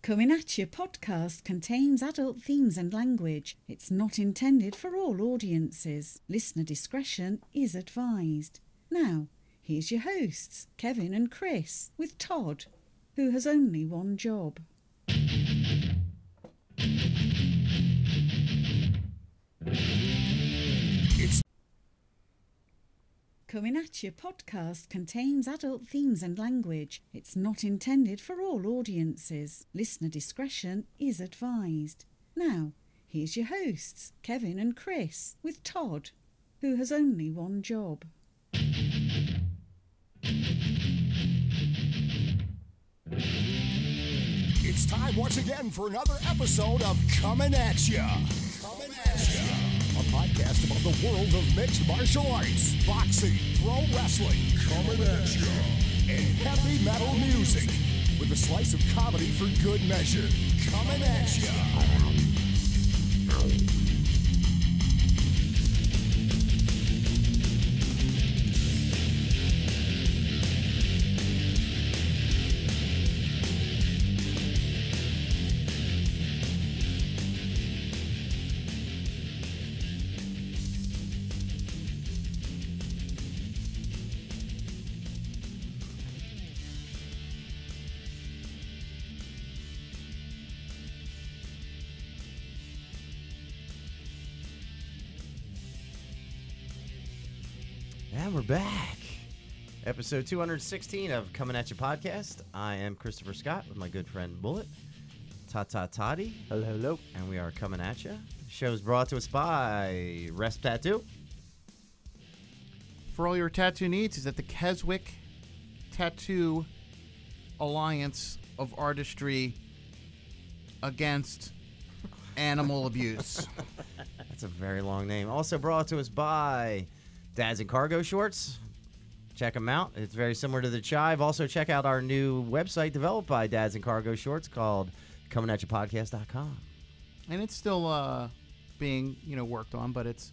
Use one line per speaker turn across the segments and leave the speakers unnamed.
Comin At Ya Podcast contains adult themes and language. It's not intended for all audiences. Listener discretion is advised. Now, here's your hosts, Kevin and Chris, with Todd, who has only one job. Comin At Ya Podcast contains adult themes and language. It's not intended for all audiences. Listener discretion is advised. Now, here's your hosts, Kevin and Chris, with Todd, who has only one job.
It's time once again for another episode of Comin At Ya. Comin At Ya, a podcast about the world of mixed martial arts, boxing, pro wrestling, Comin At Ya, and heavy metal music, with a slice of comedy for good measure. Comin At Ya.
And we're back. Episode 216 of Comin At Ya Podcast. I am Christopher Scott with my good friend Bullet. Toddy.
Hello, hello.
And we are coming at you. The show's brought to us by Rest Tattoo.
For all your tattoo needs, is at the Keswick Tattoo Alliance of Artistry Against Animal Abuse.
That's a very long name. Also brought to us by Dads and Cargo Shorts. Check them out. It's very similar to the Chive. Also, check out our new website developed by Dads and Cargo Shorts called CominAtYaPodcast.com.
And it's still being, worked on, but it's.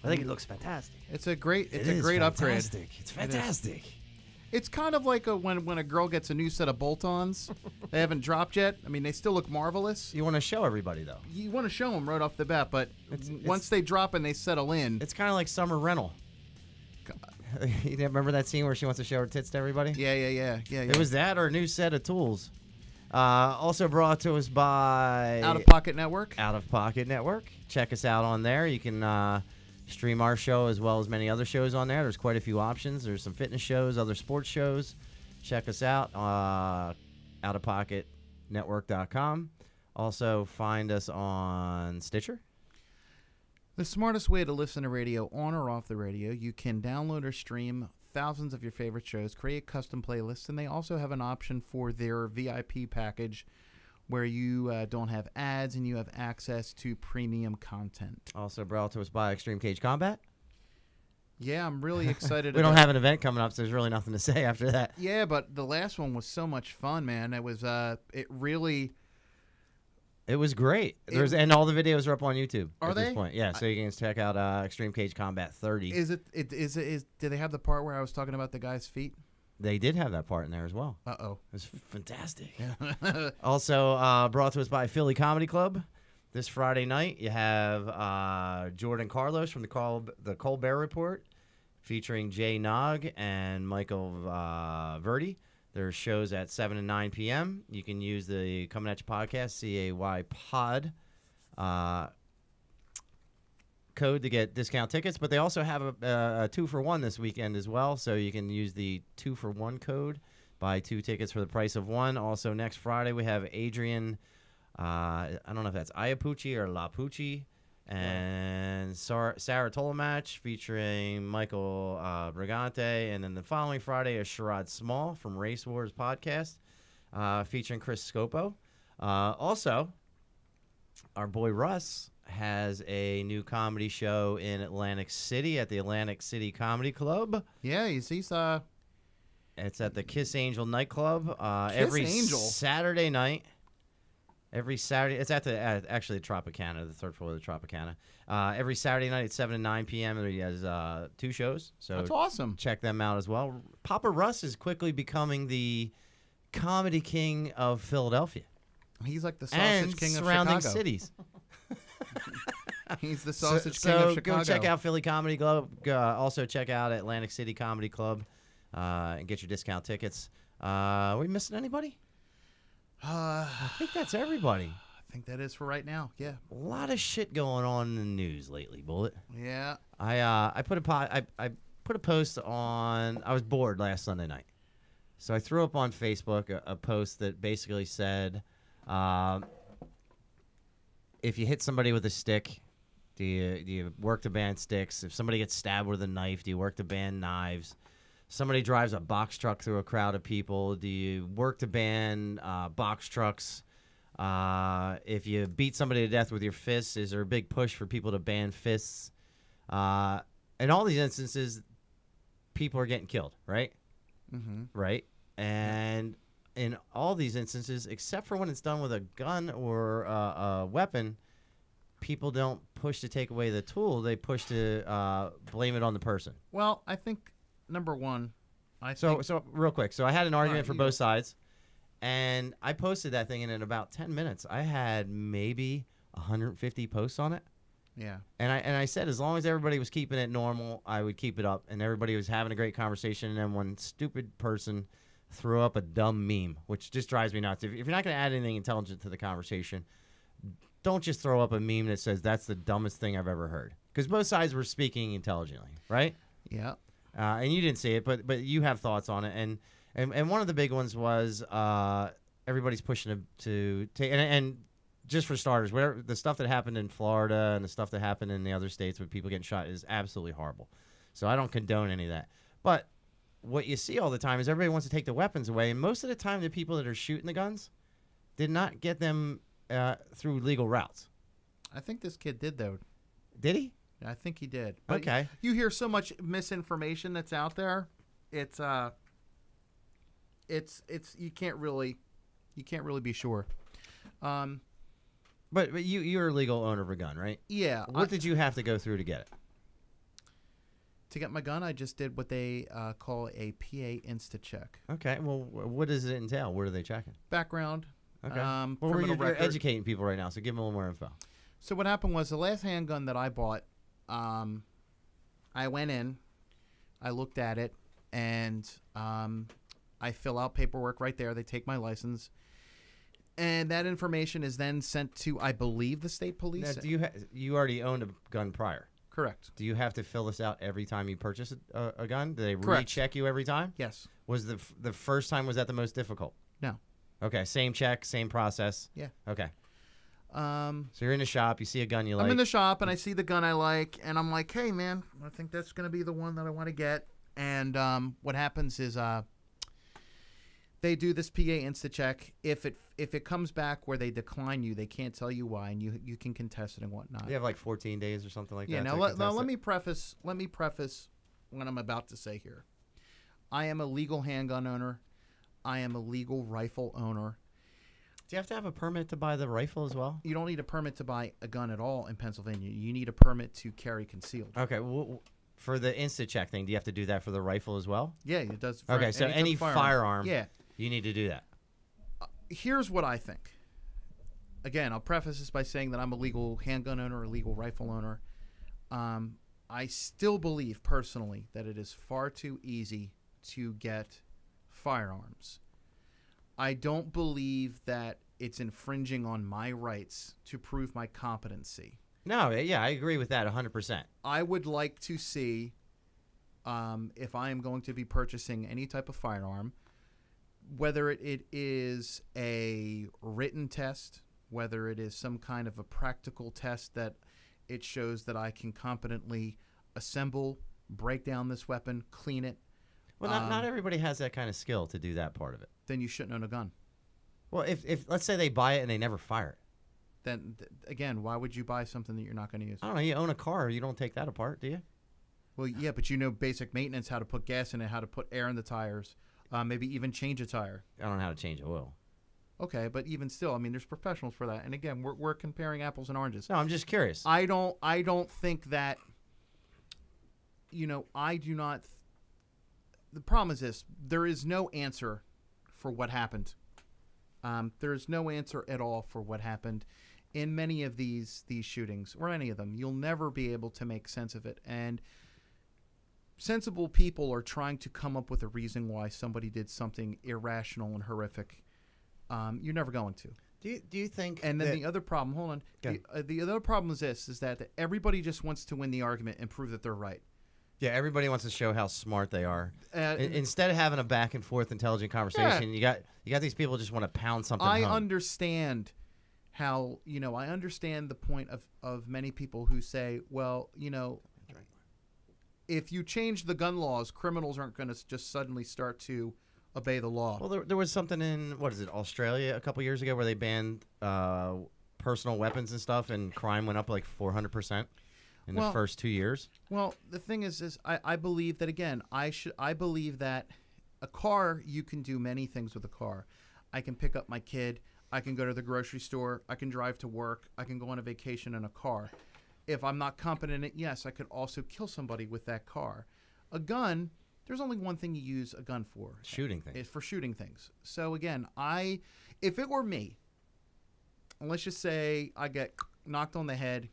I think it looks fantastic.
It's a great upgrade.
It's fantastic.
It's kind of like when a girl gets a new set of bolt-ons. They haven't dropped yet. I mean, they still look marvelous.
You want to show everybody, though.
You want to show them right off the bat, but once they drop and they settle in.
It's kind of like Summer Rental. You remember that scene where she wants to show her tits to everybody?
Yeah.
It was that or a new set of tools. Also brought to us by
Out of Pocket Network.
Out of Pocket Network. Check us out on there. You can stream our show as well as many other shows on there. There's quite a few options. There's some fitness shows, other sports shows. Check us out. OutofPocketNetwork.com. Also find us on Stitcher.
The smartest way to listen to radio on or off the radio, you can download or stream thousands of your favorite shows, create custom playlists, and they also have an option for their VIP package where you don't have ads and you have access to premium content.
Also brought to us by Extreme Cage Combat.
Yeah, I'm really excited.
We don't have an event coming up, so there's really nothing to say after that.
Yeah, but the last one was so much fun, man. It was
It was great. And all the videos are up on YouTube
at
this point. Yeah, so you can check out Extreme Cage Combat 30.
Did they have the part where I was talking about the guy's feet?
They did have that part in there as well.
Uh-oh.
It was fantastic. Also brought to us by Philly Comedy Club. This Friday night, you have Jordan Carlos from the Colbert Report featuring Jay Nog and Michael Verdi. There's shows at 7 and 9 p.m. You can use the Comin At Ya Podcast, CAY Pod code to get discount tickets. But they also have a 2-for-1 this weekend as well. So you can use the 2-for-1 code, buy 2 tickets for the price of 1. Also, next Friday, we have Adrian, I don't know if that's Iapucci or Lapucci, and Sarah Tolomatch featuring Michael Brigante. And then the following Friday is Sherrod Small from Race Wars Podcast featuring Chris Scopo. Also, our boy Russ has a new comedy show in Atlantic City at the Atlantic City Comedy Club.
Yeah, he's
It's at the Kiss Angel nightclub
Kiss Angel?
Saturday night. Every Saturday, it's at actually the Tropicana, the third floor of the Tropicana. Every Saturday night at 7 and 9 p.m. He has 2 shows. So
that's awesome.
Check them out as well. Papa Russ is quickly becoming the comedy king of Philadelphia.
He's like the sausage
and
king of
surrounding
Chicago.
cities.
He's the sausage
so
king of Chicago.
Go check out Philly Comedy Club. Also check out Atlantic City Comedy Club and get your discount tickets. Are we missing anybody? I think that's everybody.
I think that is for right now. Yeah.
A lot of shit going on in the news lately, Bullet.
Yeah.
I put a post on. I was bored last Sunday night, so I threw up on Facebook a post that basically said, if you hit somebody with a stick, do you work to ban sticks? If somebody gets stabbed with a knife, do you work to ban knives? Somebody drives a box truck through a crowd of people, do you work to ban box trucks? If you beat somebody to death with your fists, is there a big push for people to ban fists? In all these instances, people are getting killed, right?
Mm-hmm.
Right? And in all these instances, except for when it's done with a gun or a weapon, people don't push to take away the tool. They push to blame it on the person.
Well, I think, number one,
So real quick. So I had an argument for
you
both
go.
sides, and I posted that thing, and in about 10 minutes, I had maybe 150 posts on it.
Yeah.
And I said as long as everybody was keeping it normal, I would keep it up, and everybody was having a great conversation. And then one stupid person threw up a dumb meme, which just drives me nuts. If you're not going to add anything intelligent to the conversation, don't just throw up a meme that says that's the dumbest thing I've ever heard. Because both sides were speaking intelligently, right?
Yeah.
And you didn't see it, but you have thoughts on it. And one of the big ones was everybody's pushing to take and just for starters, whatever the stuff that happened in Florida and the stuff that happened in the other states with people getting shot is absolutely horrible. So I don't condone any of that. But what you see all the time is everybody wants to take the weapons away, and most of the time the people that are shooting the guns did not get them through legal routes.
I think this kid did, though.
Did he?
I think he did. But
Okay.
You hear so much misinformation that's out there. It's you can't really be sure.
But you're a legal owner of a gun, right?
Yeah.
What did you have to go through to get it?
To get my gun, I just did what they call a PA Insta check.
Okay. Well, what does it entail? What are they checking?
Background.
Okay.
Well,
Well, you're educating people right now, so give them a little more info.
So what happened was the last handgun that I bought, I went in, I looked at it, and I fill out paperwork right there. They take my license, and that information is then sent to, I believe, the state police.
Now, you already owned a gun prior?
Correct.
Do you have to fill this out every time you purchase a gun? Do they
Correct.
recheck you every time?
Yes.
Was the first time, was that the most difficult?
No.
Okay, same check, same process.
Yeah.
Okay.
So
So you're in the shop, you see a gun you like.
I'm in the shop, and I see the gun I like, and I'm like, hey, man, I think that's going to be the one that I want to get. And what happens is they do this PA Insta check. If it comes back where they decline you, they can't tell you why, and you can contest it and whatnot.
You have like 14 days or something like
Yeah.
that.
Now
to
let
contest
me
it.
preface what I'm about to say here. I am a legal handgun owner. I am a legal rifle owner.
Do you have to have a permit to buy the rifle as well?
You don't need a permit to buy a gun at all in Pennsylvania. You need a permit to carry concealed.
Okay. Well, for the Insta check thing, do you have to do that for the rifle as well?
Yeah, it does. For
Okay, so
type
any
of
firearm,
Yeah.
you need to do that.
Here's what I think. Again, I'll preface this by saying that I'm a legal handgun owner, a legal rifle owner. I still believe personally that it is far too easy to get firearms. I don't believe that it's infringing on my rights to prove my competency.
No, yeah, I agree with that 100%.
I would like to see, if I am going to be purchasing any type of firearm, whether it is a written test, whether it is some kind of a practical test that it shows that I can competently assemble, break down this weapon, clean it.
Well, not everybody has that kind of skill to do that part of it.
Then you shouldn't own a gun.
Well, if let's say they buy it and they never fire it.
Then, again, why would you buy something that you're not going to use?
I don't know. You own a car. You don't take that apart, do you?
Well, yeah, but you know basic maintenance, how to put gas in it, how to put air in the tires, maybe even change a tire.
I don't know how to change oil.
Okay, but even still, I mean, there's professionals for that. And again, we're comparing apples and oranges.
No, I'm just curious.
I don't think that, I do not. The problem is this: there is no answer for what happened There's no answer at all for what happened in many of these shootings, or any of them. You'll never be able to make sense of it. And sensible people are trying to come up with a reason why somebody did something irrational and horrific. You're never going to.
Do you think?
And then the other problem, hold on. The other problem is this: is that everybody just wants to win the argument and prove that they're right.
Yeah, everybody wants to show how smart they are. Instead of having a back and forth intelligent conversation, you got these people just want to pound something home.
I understand how, I understand the point of many people who say, well, if you change the gun laws, criminals aren't going to just suddenly start to obey the law.
Well, there was something in, Australia a couple years ago where they banned personal weapons and stuff, and crime went up like 400% in the first 2 years.
Well, the thing is I believe that, again, I believe that a car, you can do many things with a car. I can pick up my kid. I can go to the grocery store. I can drive to work. I can go on a vacation in a car. If I'm not competent in it, yes, I could also kill somebody with that car. A gun, there's only one thing you use a gun for.
Shooting things.
It's for shooting things. So, again, if it were me, and let's just say I get knocked on the head,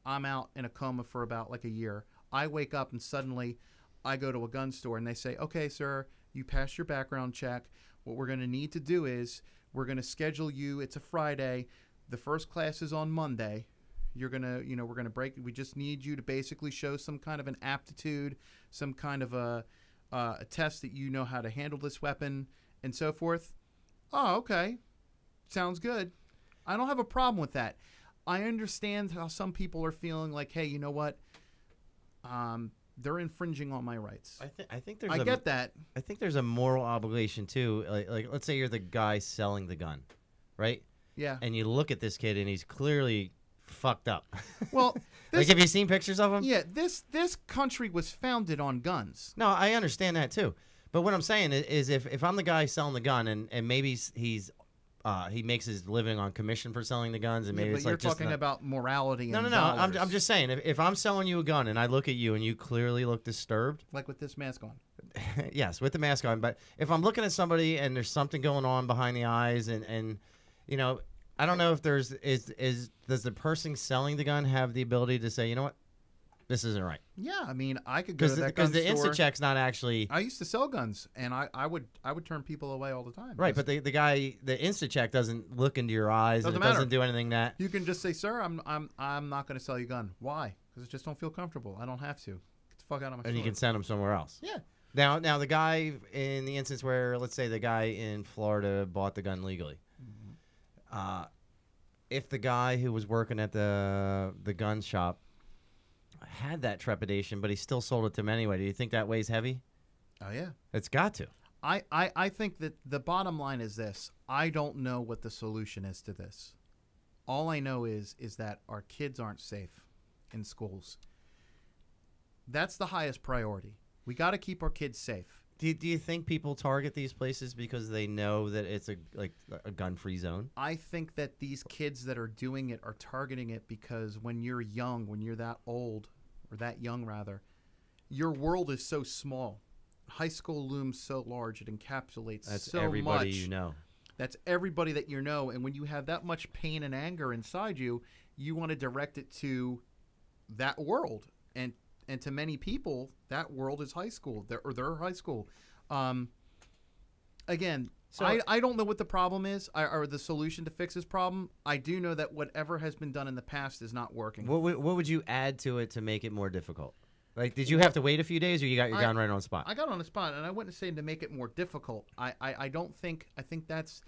I'm out in a coma for about like a year. I wake up and suddenly I go to a gun store and they say, okay, sir, you passed your background check. What we're going to need to do is we're going to schedule you. It's a Friday. The first class is on Monday. You're going to, we're going to break. We just need you to basically show some kind of an aptitude, some kind of a test that you know how to handle this weapon and so forth. Oh, okay. Sounds good. I don't have a problem with that. I understand how some people are feeling like, hey, you know what? They're infringing on my rights.
I think there's.
I get that.
I think there's a moral obligation too. Like, let's say you're the guy selling the gun, right?
Yeah.
And you look at this kid, and he's clearly fucked up.
Well,
like, have you seen pictures of him?
Yeah. This country was founded on guns.
No, I understand that too. But what I'm saying is, if I'm the guy selling the gun, and maybe he makes his living on commission for selling the guns, and maybe
but
it's
you're
like just
talking about morality.
No.
And
I'm just saying, if I'm selling you a gun and I look at you and you clearly look disturbed,
like with this mask on.
yes, with the mask on. But if I'm looking at somebody and there's something going on behind the eyes, and I don't know if does the person selling the gun have the ability to say, you know what, this isn't right?
Yeah, I mean, I could go to that gun store.
Because the InstaCheck's not actually.
I used to sell guns, and I would turn people away all the time.
Right, but the InstaCheck doesn't look into your eyes, and it doesn't do anything that.
You can just say, sir, I'm not going to sell you a gun. Why? Because I just don't feel comfortable. I don't have to. Get the fuck out of my store.
And you can send them somewhere else.
Yeah.
Now the guy in the instance where, let's say, the guy in Florida bought the gun legally. Mm-hmm. If the guy who was working at the gun shop had that trepidation, but he still sold it to him anyway, do you think that weighs heavy?
Oh, yeah.
It's got to.
I think that the bottom line is this. I don't know what the solution is to this. All I know is that our kids aren't safe in schools. That's the highest priority. We got to keep our kids safe.
Do you think people target these places because they know that it's a gun-free zone?
I think that these kids that are doing it are targeting it because when you're young, when you're that old, or that young rather, your world is so small. High school looms so large, it encapsulates
That's
so
everybody
much.
You know.
That's everybody that you know. And when you have that much pain and anger inside you, you want to direct it to that world. And to many people, that world is high school, their high school. Again, so I don't know what the problem is or the solution to fix this problem. I do know that whatever has been done in the past is not working.
What would you add to it to make it more difficult? Like, did you have to wait a few days, or you got your gun right on the spot?
I got on the spot, and I wouldn't say to make it more difficult. I don't think. I think that's.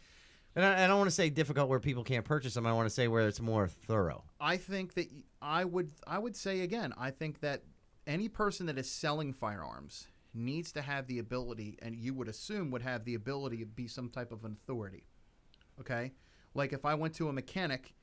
And I don't want to say difficult where people can't purchase them. I want to say where it's more thorough.
I think that I would say again. I think that any person that is selling firearms needs to have the ability, and you would assume would have the ability to be some type of an authority. Okay? Like if I went to a mechanic,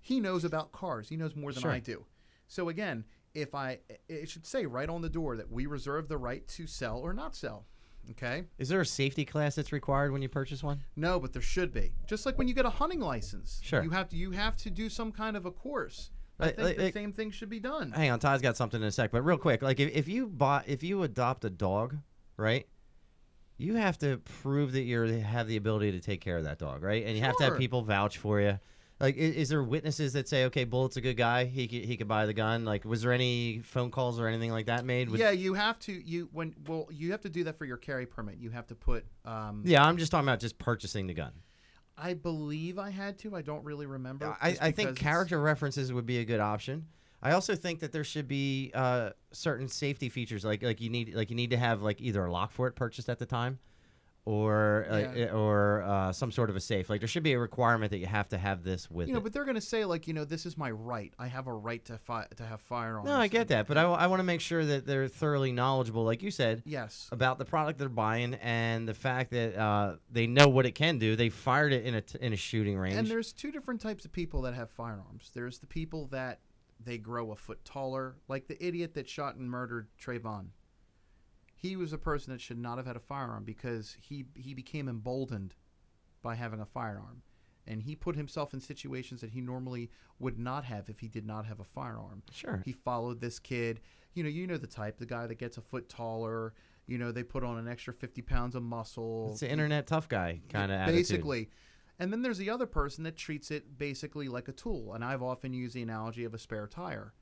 he knows about cars. He knows more than I do. So again, it should say right on the door that we reserve the right to sell or not sell. Okay?
Is there a safety class that's required when you purchase one?
No, but there should be. Just like when you get a hunting license.
Sure.
You have to do some kind of a course. I think the same thing should be done.
Hang on, Todd's got something in a sec, but real quick, like if you adopt a dog, right? you have to prove that you have the ability to take care of that dog, right? And you have to have
Sure.
people vouch for you. Like, is there witnesses that say, okay, Bullet's a good guy, he could buy the gun? Like, was there any phone calls or anything like that made?
Yeah, you have to. You have to do that for your carry permit. You have to put.
Yeah, I'm just talking about just purchasing the gun.
I believe I had to. I don't really remember.
I
just
think
because
character references would be a good option. I also think that there should be certain safety features, like you need to have like either a lock for it purchased at the time, or some sort of a safe. Like there should be a requirement that you have to have this with it.
But they're going to say like, this is my right. I have a right to have firearms.
No, I get that, but I want to make sure that they're thoroughly knowledgeable, like you said,
Yes.
about the product they're buying and the fact that they know what it can do. They fired it in a shooting range.
And there's two different types of people that have firearms. There's the people that they grow a foot taller, like the idiot that shot and murdered Trayvon. He was a person that should not have had a firearm because he became emboldened by having a firearm. And he put himself in situations that he normally would not have if he did not have a firearm.
Sure.
He followed this kid. You know the type, the guy that gets a foot taller. They put on an extra 50 pounds of muscle.
It's the internet tough guy kind of attitude.
Basically. And then there's the other person that treats it basically like a tool. And I've often used the analogy of a spare tire.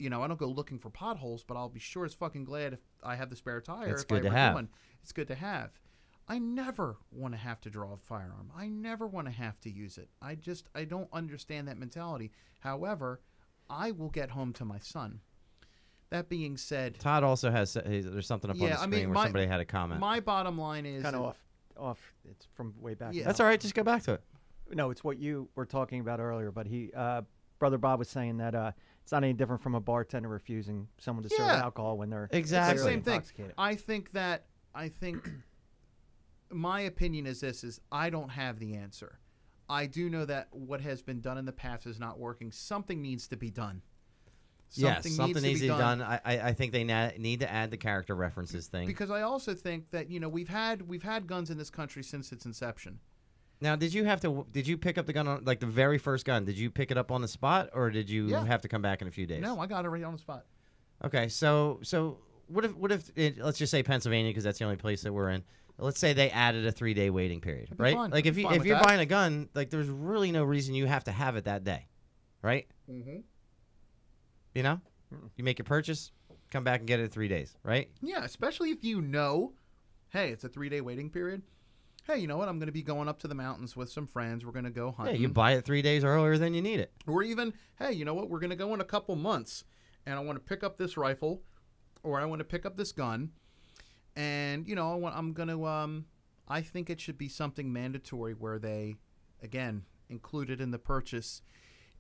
I don't go looking for potholes, but I'll be sure as fucking glad if I have the spare tire.
It's
if
good
I
to
ever
have.
One. It's good to have. I never want to have to draw a firearm. I never want to have to use it. I don't understand that mentality. However, I will get home to my son. That being said,
Todd also has there's something up on the screen where somebody had a comment.
My bottom line is
kind of off. It's from way back.
Yeah.
That's all right. Just go back to it.
No, it's what you were talking about earlier. But Brother Bob was saying that it's not any different from a bartender refusing someone to serve alcohol when they're
Exactly.
It's the same thing.
intoxicated.
I think my opinion is this: is I don't have the answer. I do know that what has been done in the past is not working. Something needs to be done.
Something needs to be done. I think they need to add the character references thing.
Because I also think that we've had guns in this country since its inception.
Now, did you pick up the gun on, like, the very first gun? Did you pick it up on the spot, or did you have to come back in a few days?
No, I got it right on the spot.
Okay, so what if let's just say Pennsylvania, because that's the only place that we're in. Let's say they added a 3-day waiting period,
I'd be
right?
fine.
Like
I'd be fine
if
with
you're
that.
buying a gun, like there's really no reason you have to have it that day, right?
Mm-hmm.
You make your purchase, come back and get it in 3 days, right?
Yeah, especially if hey, it's a 3-day waiting period. Hey, you know what? I'm going to be going up to the mountains with some friends. We're going to go
Yeah,
hunting.
you buy it 3 days earlier than you need it.
Or even, hey, you know what? We're going to go in a couple months, and I want to pick up this rifle, or I want to pick up this gun, and I think it should be something mandatory where they, again, included in the purchase,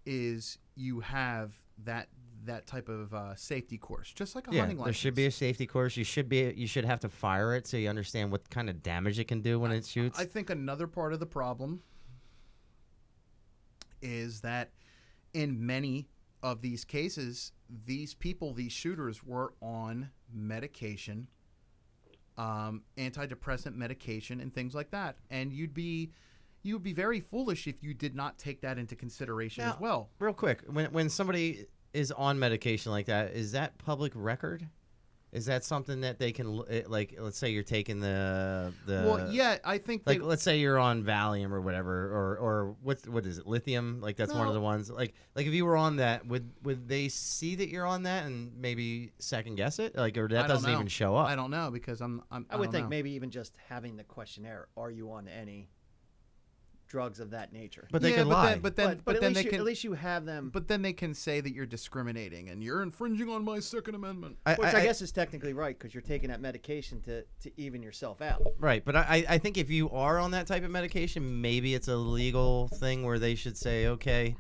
is you have that type of safety course, just like a hunting license.
There should be a safety course. You should have to fire it so you understand what kind of damage it can do when it shoots.
I think another part of the problem is that in many of these cases, these shooters were on medication, antidepressant medication and things like that. And you would be very foolish if you did not take that into consideration as well.
Real quick, when somebody is on medication like that, is that public record? Is that something that they can, like, let's say you're taking the
Well, yeah, I think
like, let's say you're on Valium or whatever, or what is it, lithium? Like, that's one of the ones. Like if you were on that, would they see that you're on that and maybe second guess it? Like, or that doesn't even show up?
I don't know, because I
would
don't
think
know.
maybe even just having the questionnaire, are you on any drugs of that nature?
But they could lie.
But
at
then
least you have them.
But then they can say that you're discriminating and you're infringing on my Second Amendment.
Which I guess is technically right, because you're taking that medication to even yourself out.
Right, but I think if you are on that type of medication, maybe it's a legal thing where they should say, okay,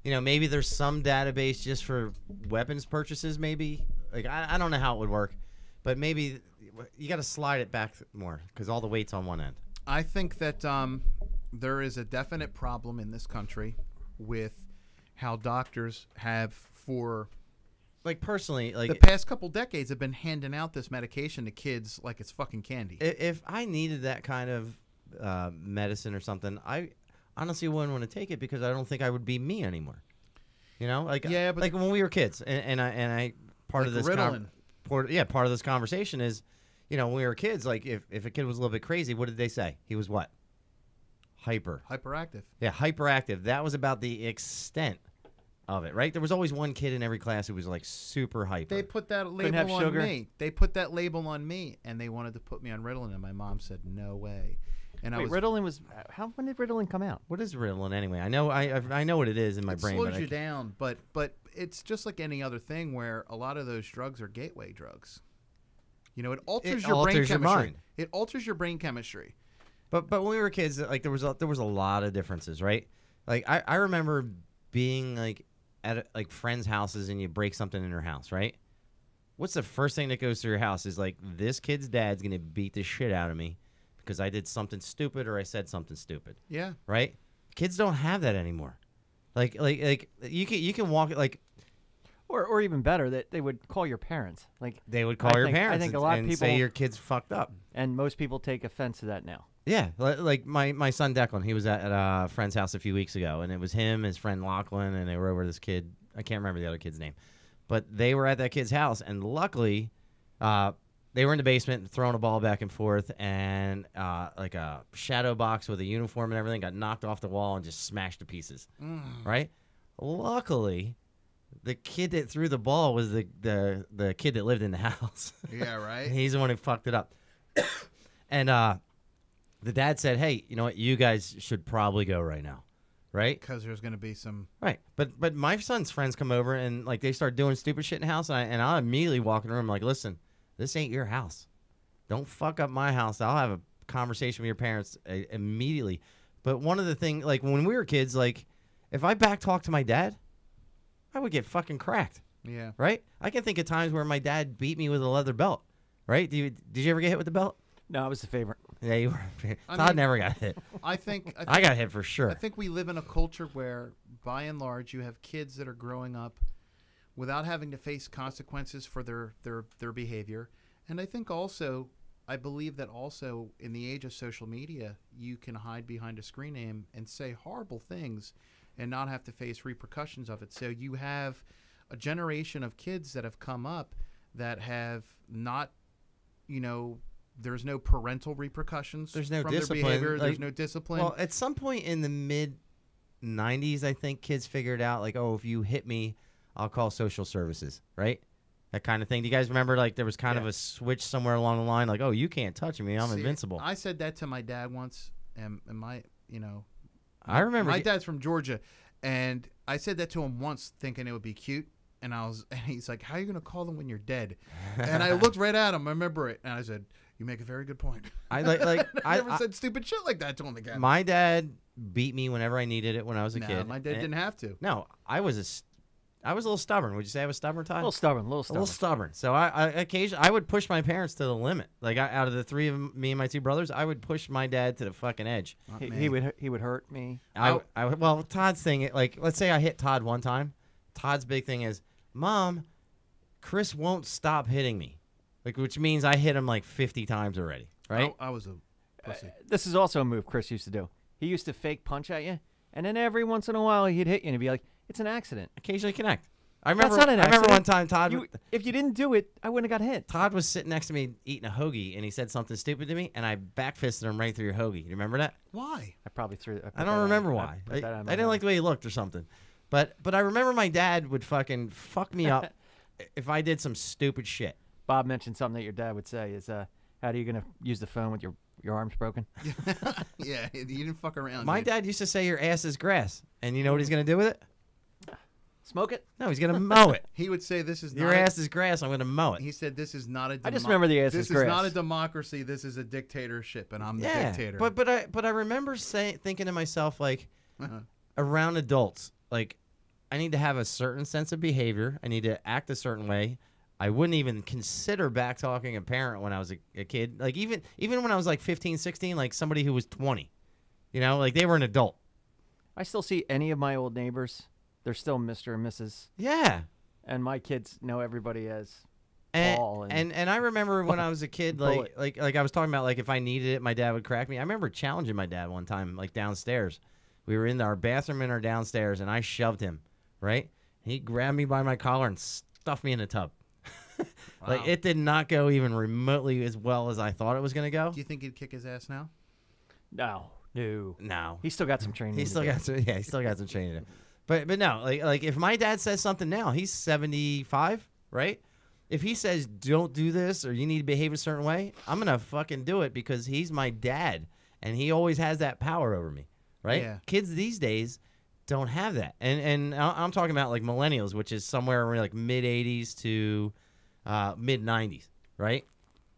maybe there's some database just for weapons purchases, maybe. Like, I don't know how it would work, but maybe you got to slide it back more because all the weight's on one end.
I think that there is a definite problem in this country with how doctors have, for
like, personally, like,
the past couple decades, have been handing out this medication to kids like it's fucking candy.
If I needed that kind of medicine or something, I honestly wouldn't want to take it because I don't think I would be me anymore. Like,
Yeah, but
like when we were kids, and I part
Like
of this
Ritalin.
part of this conversation is, when we were kids, like if a kid was a little bit crazy, what did they say? He was what?
Hyperactive.
Yeah, hyperactive. That was about the extent of it, right? There was always one kid in every class who was like super hyper.
They put that
have
label on
sugar.
me. They put that label on me, and they wanted to put me on Ritalin, and my mom said no way. And
Wait, Ritalin was when did Ritalin come out?
What is Ritalin anyway? I know I know what it is in my brain.
It slows
but
you down, but it's just like any other thing where a lot of those drugs are gateway drugs. It alters your brain chemistry.
mind.
It alters your brain chemistry.
But when we were kids, like there was a lot of differences, right? Like I remember being like at like friends' houses and you break something in their house, right? What's the first thing that goes through your house is like, this kid's dad's gonna beat the shit out of me because I did something stupid or I said something stupid.
Yeah.
Right? Kids don't have that anymore. Like you can walk like.
Or even better, that they would call your parents. Like
They would call your parents
I think a lot of
and
people
say your kid's fucked up.
and most people take offense to that now.
Yeah, like my son Declan, he was at a friend's house a few weeks ago, and it was him, his friend Lachlan, and they were over this kid. I can't remember the other kid's name, but they were at that kid's house, and luckily, they were in the basement throwing a ball back and forth, and like a shadow box with a uniform and everything got knocked off the wall and just smashed to pieces. Right? Luckily, the kid that threw the ball was the kid that lived in the house.
Yeah, right.
He's the one who fucked it up. And the dad said, "Hey, you know what? You guys should probably go right now, right?
Because there's going to be some.
Right." But my son's friends come over and like they start doing stupid shit in the house, and I immediately walk in the room like, "Listen, this ain't your house. Don't fuck up my house. I'll have a conversation with your parents immediately." But one of the things, like when we were kids, like if I back talk to my dad, I would get fucking cracked.
Yeah.
Right? I can think of times where my dad beat me with a leather belt. Right? Did you ever get hit with the belt?
No, I was the favorite.
Yeah, you were.
I
Todd
mean,
never got hit.
I think
I got hit for sure.
I think we live in a culture where, by and large, you have kids that are growing up without having to face consequences for their behavior. And I think also, I believe that also in the age of social media, you can hide behind a screen name and say horrible things and not have to face repercussions of it. So you have a generation of kids that have come up that have not, there's no parental repercussions.
There's no
from
discipline.
Their behavior.
Like,
There's no discipline.
Well, at some point in the mid 90s, I think kids figured out like, oh, if you hit me, I'll call social services, right? That kind of thing. Do you guys remember like there was kind of a switch somewhere along the line, like, oh, you can't touch me, I'm invincible.
I said that to my dad once, and
I remember
my dad's from Georgia, and I said that to him once, thinking it would be cute. And he's like, "How are you gonna call them when you're dead?" And I looked right at him. I remember it, and I said, "You make a very good point."
I
never said stupid shit like that to him again.
My dad beat me whenever I needed it when I was a kid.
My dad didn't have to.
No, I was a little stubborn. Would you say I was stubborn, Todd?
A little stubborn.
A little stubborn. So I occasionally I would push my parents to the limit. Like out of the three of me and my two brothers, I would push my dad to the fucking edge.
He would hurt me.
Well, Todd's thing, like let's say I hit Todd one time. Todd's big thing is, Mom, Chris won't stop hitting me, like which means I hit him like 50 times already, right?
I was a pussy.
This is also a move Chris used to do. He used to fake punch at you, and then every once in a while he'd hit you and he'd be like, "It's an accident."
Occasionally connect. I remember.
That's not an accident.
I remember one time Todd.
If you didn't do it, I wouldn't have got hit.
Todd was sitting next to me eating a hoagie, and he said something stupid to me, and I backfisted him right through your hoagie. You remember that?
Why?
I probably threw.
I don't remember why. I didn't like the way he looked or something. But I remember my dad would fucking fuck me up if I did some stupid shit.
Bob mentioned something that your dad would say is, "How are you gonna use the phone with your arms broken?"
Yeah, you didn't fuck around.
My dad used to say your ass is grass, and you know what he's gonna do with it?
Smoke it?
No, he's gonna mow it.
He would say, "This is
your ass is grass. I'm gonna mow it."
He said, "This is not a."
I just remember the ass
This
is grass.
is not a democracy. This is a dictatorship, and I'm the dictator.
But I remember thinking to myself like, around adults, like, I need to have a certain sense of behavior. I need to act a certain way. I wouldn't even consider back talking a parent when I was a kid. Like even when I was like 15, 16, like somebody who was 20, like they were an adult.
I still see any of my old neighbors. They're still Mr. and Mrs.
Yeah.
And my kids know everybody as
And,
Paul.
And I remember when I was a kid, like I was talking about, like if I needed it, my dad would crack me. I remember challenging my dad one time, like downstairs. We were in our bathroom in our downstairs, and I shoved him, right? He grabbed me by my collar and stuffed me in the tub. Like, it did not go even remotely as well as I thought it was going to go.
Do you think he'd kick his ass now?
No.
No.
He's still got some training.
He's still got some training. But no, like if my dad says something now, he's 75, right? If he says don't do this or you need to behave a certain way, I'm gonna fucking do it because he's my dad and he always has that power over me, right?
Yeah.
Kids these days don't have that, and I'm talking about like millennials, which is somewhere around like mid 80s to mid 90s, right?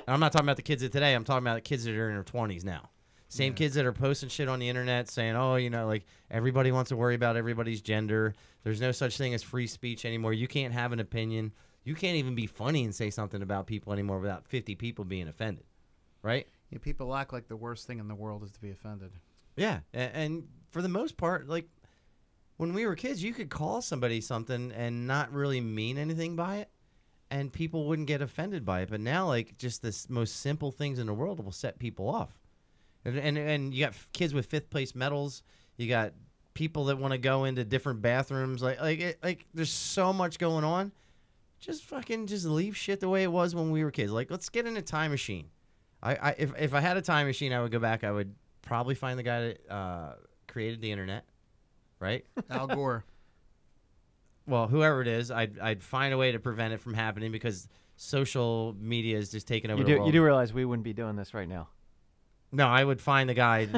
And I'm not talking about the kids of today. I'm talking about the kids that are in their 20s now. Same kids that are posting shit on the internet saying, oh, you know, like everybody wants to worry about everybody's gender. There's no such thing as free speech anymore. You can't have an opinion. You can't even be funny and say something about people anymore without 50 people being offended, right?
Yeah, people act like the worst thing in the world is to be offended.
Yeah, and for the most part, like when we were kids, you could call somebody something and not really mean anything by it, and people wouldn't get offended by it. But now, like, just the most simple things in the world will set people off. And you got kids with fifth place medals. You got people that want to go into different bathrooms. Like there's so much going on. Just leave shit the way it was when we were kids. Like, let's get in a time machine. If I had a time machine, I would go back. I would probably find the guy that created the internet, right?
Al Gore.
Well, whoever it is, I'd find a way to prevent it from happening because social media is just taking over the world.
You do realize we wouldn't be doing this right now.
No, I would find the guy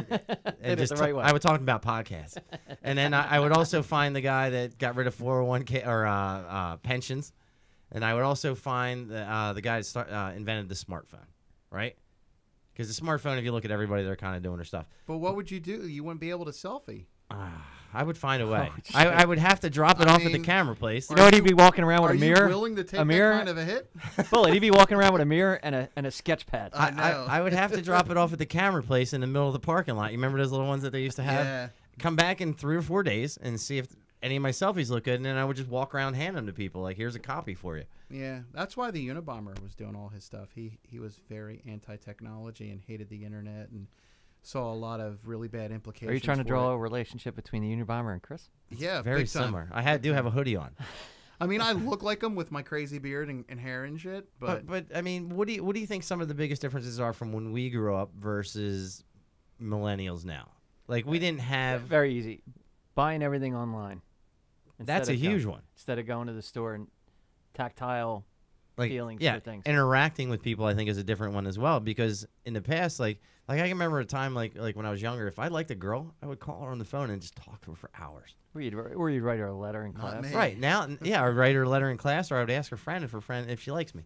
and just I would talk about podcasts, and then I would also find the guy that got rid of 401k or pensions, and I would also find the guy that invented the smartphone, right? Because the smartphone, if you look at everybody, they're kind of doing their stuff.
But what would you do? You wouldn't be able to selfie.
I would find a way. I would have to drop it off at the camera place.
You know what? He'd be walking around with a mirror.
Are you willing to take that kind of a hit?
Bullet, he'd be walking around with a mirror and a sketch pad.
I would have to drop it off at the camera place in the middle of the parking lot. You remember those little ones that they used to have?
Yeah.
Come back in 3 or 4 days and see if any of my selfies look good, and then I would just walk around hand them to people. Like, here's a copy for you.
Yeah, that's why the Unabomber was doing all his stuff. He was very anti-technology and hated the internet and saw a lot of really bad implications.
Are you trying to draw a relationship between the Unabomber and Chris?
Yeah,
very similar. I do have a hoodie on.
I mean, I look like him with my crazy beard and hair and shit. But
I mean, what do you think some of the biggest differences are from when we grew up versus millennials now? Like, we didn't have
very easy buying everything online.
That's a huge one. Instead
of going to the store and tactile feelings for things.
Interacting with people, I think, is a different one as well. Because in the past, like I can remember a time like when I was younger, if I liked a girl, I would call her on the phone and just talk to her for hours.
Or you'd write her a letter in class.
Right now, yeah, I'd write her a letter in class, or I would ask her friend if she likes me.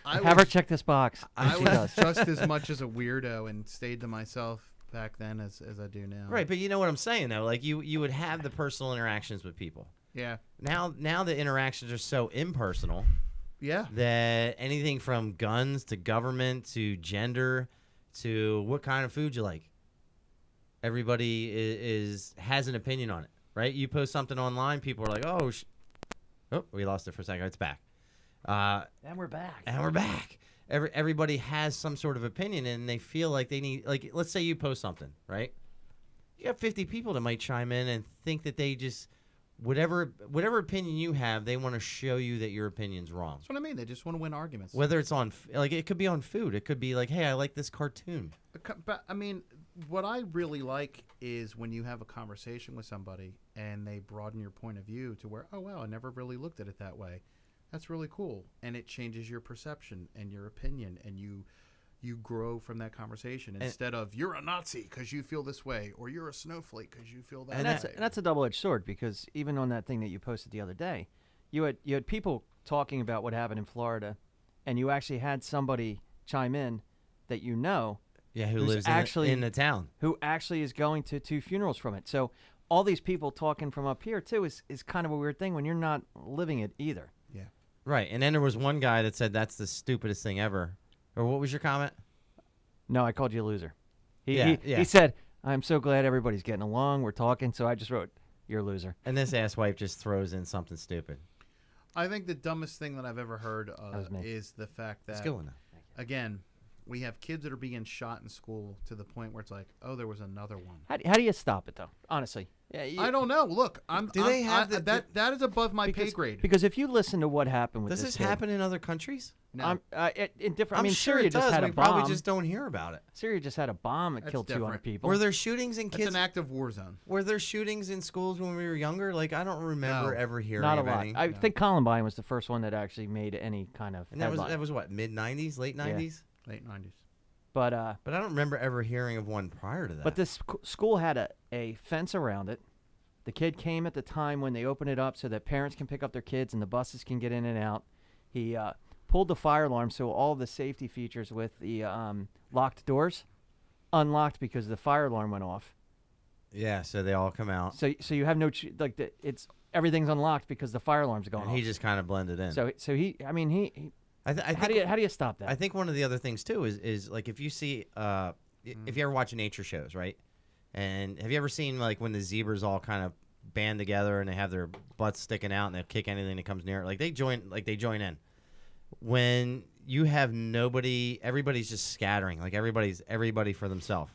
Have her check this box.
I was just as much as a weirdo and stayed to myself back then as I do now.
Right, but you know what I'm saying though. Like you would have the personal interactions with people.
Yeah.
Now the interactions are so impersonal.
Yeah.
That anything from guns to government to gender to what kind of food you like, everybody has an opinion on it, right? You post something online, people are like, oh, we lost it for a second. It's back.
And we're back.
Everybody has some sort of opinion, and they feel like they need, like, let's say you post something, right? You have 50 people that might chime in and think that they just, whatever opinion you have, they want to show you that your opinion's wrong.
That's what I mean. They just want to win arguments.
Whether it's on, like, it could be on food. It could be like, hey, I like this cartoon.
But, I mean, what I really like is when you have a conversation with somebody and they broaden your point of view to where, oh, wow, I never really looked at it that way. That's really cool. And it changes your perception and your opinion, and you grow from that conversation instead of you're a Nazi because you feel this way, or you're a snowflake because you feel that way.
And that's a double-edged sword, because even on that thing that you posted the other day, you had people talking about what happened in Florida, and you actually had somebody chime in that you know,
who lives in the town,
who actually is going to 2 funerals from it. So all these people talking from up here too is kind of a weird thing when you're not living it either.
Yeah.
Right. And then there was one guy that said that's the stupidest thing ever. Or what was your comment?
No, I called you a loser. He said, I'm so glad everybody's getting along. We're talking. So I just wrote, you're a loser.
And this asswipe just throws in something stupid.
I think the dumbest thing that I've ever heard of is the fact that,
it's going on.
Again, we have kids that are being shot in school to the point where it's like, oh, there was another one.
How do you stop it though? Honestly, yeah,
I don't know. Look, that is above my pay grade.
Because if you listen to what happened with
Does this
kid,
happen in other countries?
No.
in different. I
I'm
mean,
sure
Syria
it does.
just had
We
a bomb.
probably just don't hear about it.
Syria just had a bomb that
That's
killed 200
different.
people.
Were there shootings in
It's
kids?
an active war zone.
Were there shootings in schools when we were younger? Like, I don't remember
No.
ever hearing
Not a
of
lot.
any.
I think Columbine was the first one that actually made any kind of
And
headline.
that was what, mid-90s, late 90s?
Late 90s.
But
But I don't remember ever hearing of one prior to that.
But this school had a fence around it. The kid came at the time when they opened it up so that parents can pick up their kids and the buses can get in and out. He pulled the fire alarm, so all the safety features with the locked doors unlocked because the fire alarm went off.
Yeah, so they all come out.
So you have no it's everything's unlocked because the fire alarm's going
And
off.
he just kind of blended in.
So he I mean he
I think,
how do you stop that?
I think one of the other things too is like if you see if you ever watch nature shows, right? And have you ever seen like when the zebras all kind of band together and they have their butts sticking out and they kick anything that comes near it? Like they join in. When you have nobody, everybody's just scattering. Like everybody for themselves,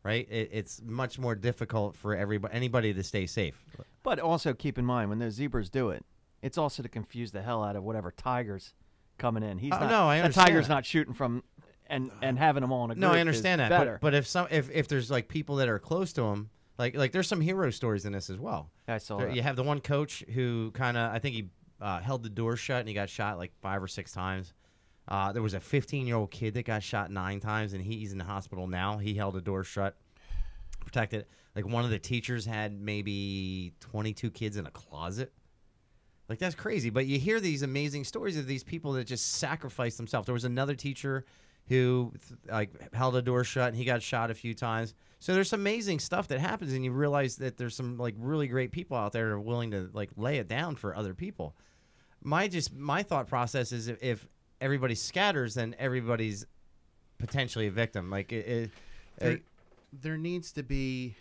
right? It's much more difficult for anybody to stay safe.
But also keep in mind when those zebras do it, it's also to confuse the hell out of whatever tigers coming in. He's not.
No, I
that
understand
tiger's
that.
not shooting from and having them all in a group.
No, I understand
is
that.
better.
But if there's like people that are close to him, like there's some hero stories in this as well.
I saw that.
You have the one coach who kind of, I think he held the door shut and he got shot like 5 or 6 times. There was a 15-year-old kid that got shot 9 times and he's in the hospital now. He held the door shut, protected. Like one of the teachers had maybe 22 kids in a closet. Like that's crazy. But you hear these amazing stories of these people that just sacrifice themselves. There was another teacher who like held a door shut and he got shot a few times. So there's some amazing stuff that happens and you realize that there's some like really great people out there that are willing to like lay it down for other people. My thought process is if everybody scatters, then everybody's potentially a victim. Like
there needs to be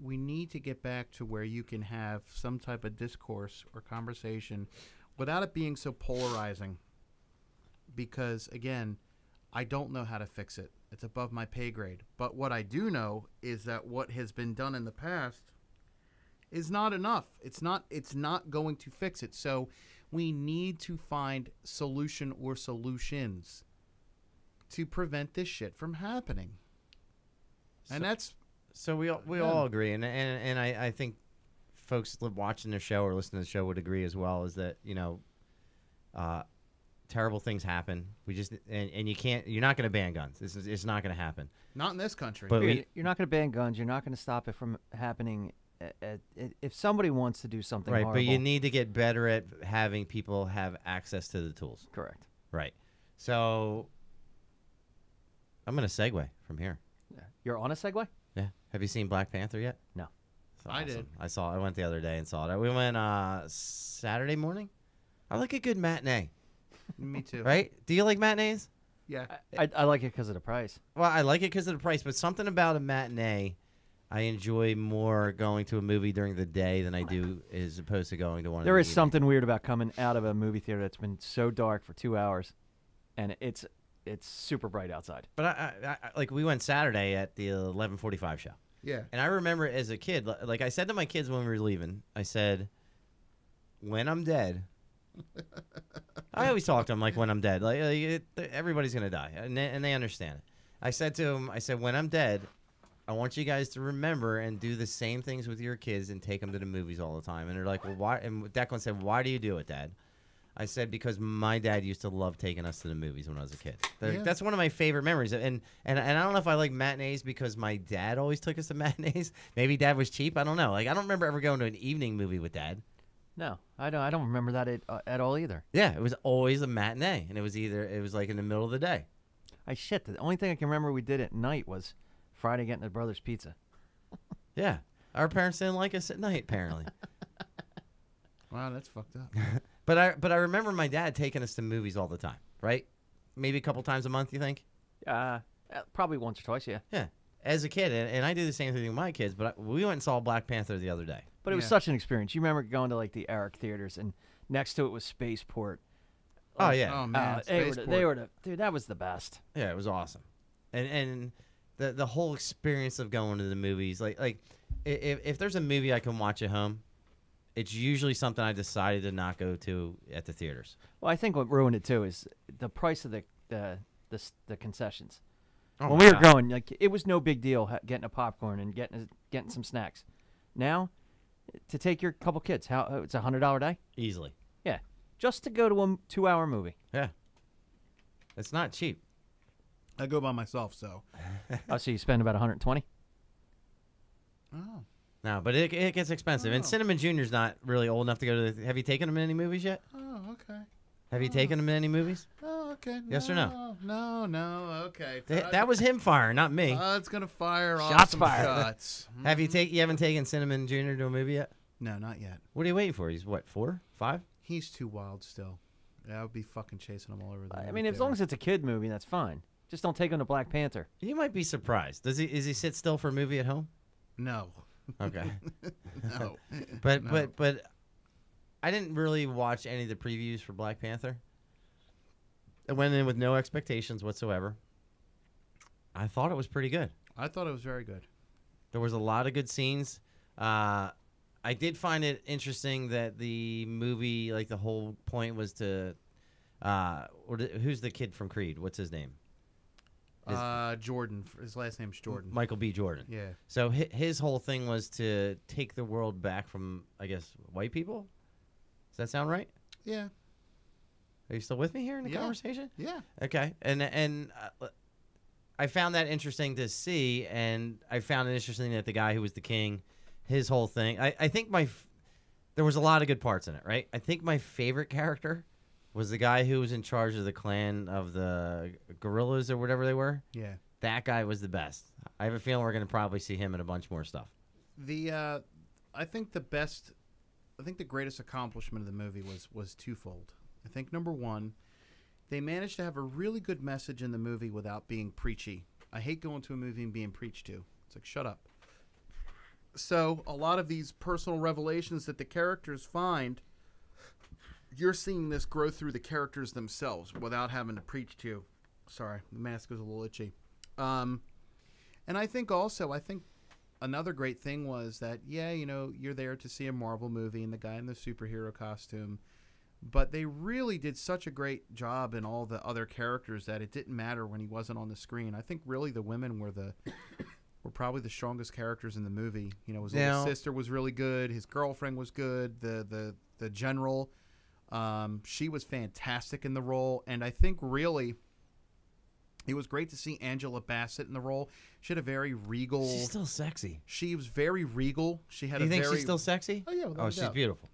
we need to get back to where you can have some type of discourse or conversation without it being so polarizing. Because again, I don't know how to fix it. It's above my pay grade. But what I do know is that what has been done in the past is not enough. It's not going to fix it. So we need to find solution or solutions to prevent this shit from happening. And that's
so we all agree, and I think folks watching the show or listening to the show would agree as well. Is that terrible things happen. We just and you're not going to ban guns. It's not going to happen.
Not in this country.
But
you're not going to ban guns. You're not going to stop it from happening. If somebody wants to do something
right,
horrible,
but you need to get better at having people have access to the tools.
Correct.
Right. So I'm going to segue from here.
Yeah. You're on a segue?
Yeah. Have you seen Black Panther yet?
No.
It's
I
awesome.
did.
I saw it. I went the other day and saw it. We went Saturday morning. I like a good matinee.
Me too.
Right? Do you like matinees?
Yeah.
I like it because of the price.
Well, I like it because of the price, but something about a matinee, I enjoy more going to a movie during the day than I do as opposed to going to one.
There is something weird about coming out of a movie theater that's been so dark for 2 hours, and it's super bright outside.
But I like we went Saturday at the 11:45 show.
Yeah.
And I remember as a kid, like I said to my kids when we were leaving, I said, when I'm dead, I always talk to them like when I'm dead, everybody's going to die. And they understand it. I said to them, when I'm dead, I want you guys to remember and do the same things with your kids and take them to the movies all the time. And they're like, well, why? And Declan said, why do you do it, Dad? I said, because my dad used to love taking us to the movies when I was a kid.
Yeah.
That's one of my favorite memories. And I don't know if I like matinees because my dad always took us to matinees. Maybe Dad was cheap. I don't know. Like I don't remember ever going to an evening movie with Dad.
No, I don't remember that at all either.
Yeah, it was always a matinee, and it was like in the middle of the day.
The only thing I can remember we did at night was Friday getting the Brothers Pizza.
Yeah, our parents didn't like us at night, apparently.
Wow, that's fucked up.
But I remember my dad taking us to movies all the time, right? Maybe a couple times a month, you think?
Probably once or twice, yeah.
Yeah, as a kid, and I do the same thing with my kids. But we went and saw Black Panther the other day.
But it was such an experience. You remember going to like the Eric theaters, and next to it was Spaceport.
Oh yeah,
Oh man,
they
Spaceport.
were the dude. That was the best.
yeah, it was awesome, and the whole experience of going to the movies, like if there's a movie I can watch at home, it's usually something I decided to not go to at the theaters.
Well, I think what ruined it too is the price of the concessions.
Oh
When
my
we were
God.
growing, like it was no big deal getting a popcorn and getting some snacks. Now, to take your couple kids, it's $100 a day.
Easily,
Yeah, just to go to a 2-hour movie.
yeah, it's not cheap.
I go by myself, so.
Oh, so you spend about 120.
Oh.
No, but it gets expensive, and
Oh.
Cinnamon Junior's not really old enough to go to. Have you taken him in any movies yet?
Oh, okay.
Have you taken him in any movies?
Oh, okay.
Yes or no?
No, okay.
That was him firing, not me.
It's gonna fire off
Shots
some
fired.
shots.
Have you haven't taken Cinnamon Junior to a movie yet?
No, not yet.
What are you waiting for? He's what, 4, 5?
He's too wild still. Yeah, I would be fucking chasing him all over the
I
movie
mean, as long as
theater.
it's a kid movie, that's fine. Just don't take him to Black Panther.
You might be surprised. Is he sit still for a movie at home?
No.
Okay.
No.
But
No.
but I didn't really watch any of the previews for Black Panther. I went in with no expectations whatsoever. I thought it was pretty good.
I thought it was very good.
There was a lot of good scenes. I did find it interesting that the movie, like the whole point was to, who's the kid from Creed? What's his name?
Jordan. His last name's Jordan.
Michael B. Jordan.
Yeah.
So his whole thing was to take the world back from, I guess, white people. Does that sound right?
Yeah.
Are you still with me here in the
Yeah.
conversation?
Yeah.
Okay, and I found that interesting to see, and I found it interesting that the guy who was the king, his whole thing. I think there was a lot of good parts in it, right? I think my favorite character was the guy who was in charge of the clan of the gorillas or whatever they were.
Yeah.
That guy was the best. I have a feeling we're going to probably see him in a bunch more stuff.
I think the greatest accomplishment of the movie was twofold. I think number one, they managed to have a really good message in the movie without being preachy. I hate going to a movie and being preached to. It's like, shut up. So a lot of these personal revelations that the characters find, you're seeing this grow through the characters themselves without having to preach to. Sorry, the mask is a little itchy. And I think another great thing was that, yeah, you're there to see a Marvel movie and the guy in the superhero costume, but they really did such a great job in all the other characters that it didn't matter when he wasn't on the screen. I think really the women were probably the strongest characters in the movie. His little sister was really good. His girlfriend was good. The general, she was fantastic in the role, and I think really it was great to see Angela Bassett in the role. She had a very regal.
She's still sexy.
She was very regal. She had.
Do you think
very,
she's still sexy?
Oh yeah.
Oh, she's beautiful.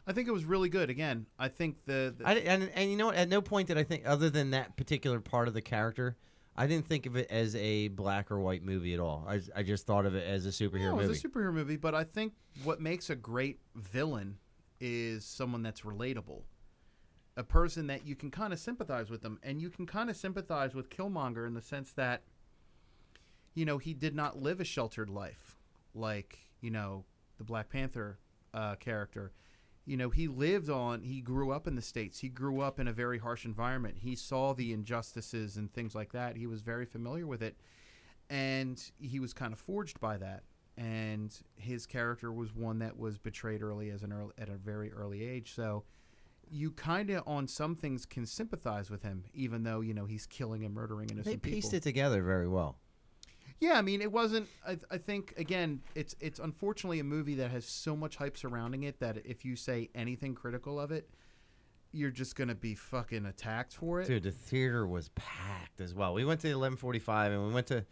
I think it was really good. Again, I think
and you know what? At no point did I think, other than that particular part of the character, I didn't think of it as a black or white movie at all. I just thought of it as a superhero movie.
It was a superhero movie, but I think what makes a great villain is someone that's relatable. A person that you can kind of sympathize with them, and you can kind of sympathize with Killmonger in the sense that, he did not live a sheltered life like, the Black Panther character. He grew up in the States. He grew up in a very harsh environment. He saw the injustices and things like that. He was very familiar with it, and he was kind of forged by that. And his character was one that was betrayed at a very early age. So you kind of, on some things, can sympathize with him, even though, he's killing and murdering innocent people.
They pieced it together very well.
Yeah, I mean, it wasn't. I think again, it's unfortunately a movie that has so much hype surrounding it that if you say anything critical of it, you're just gonna be fucking attacked for it.
Dude, the theater was packed as well. We went to 11:45, and we went to.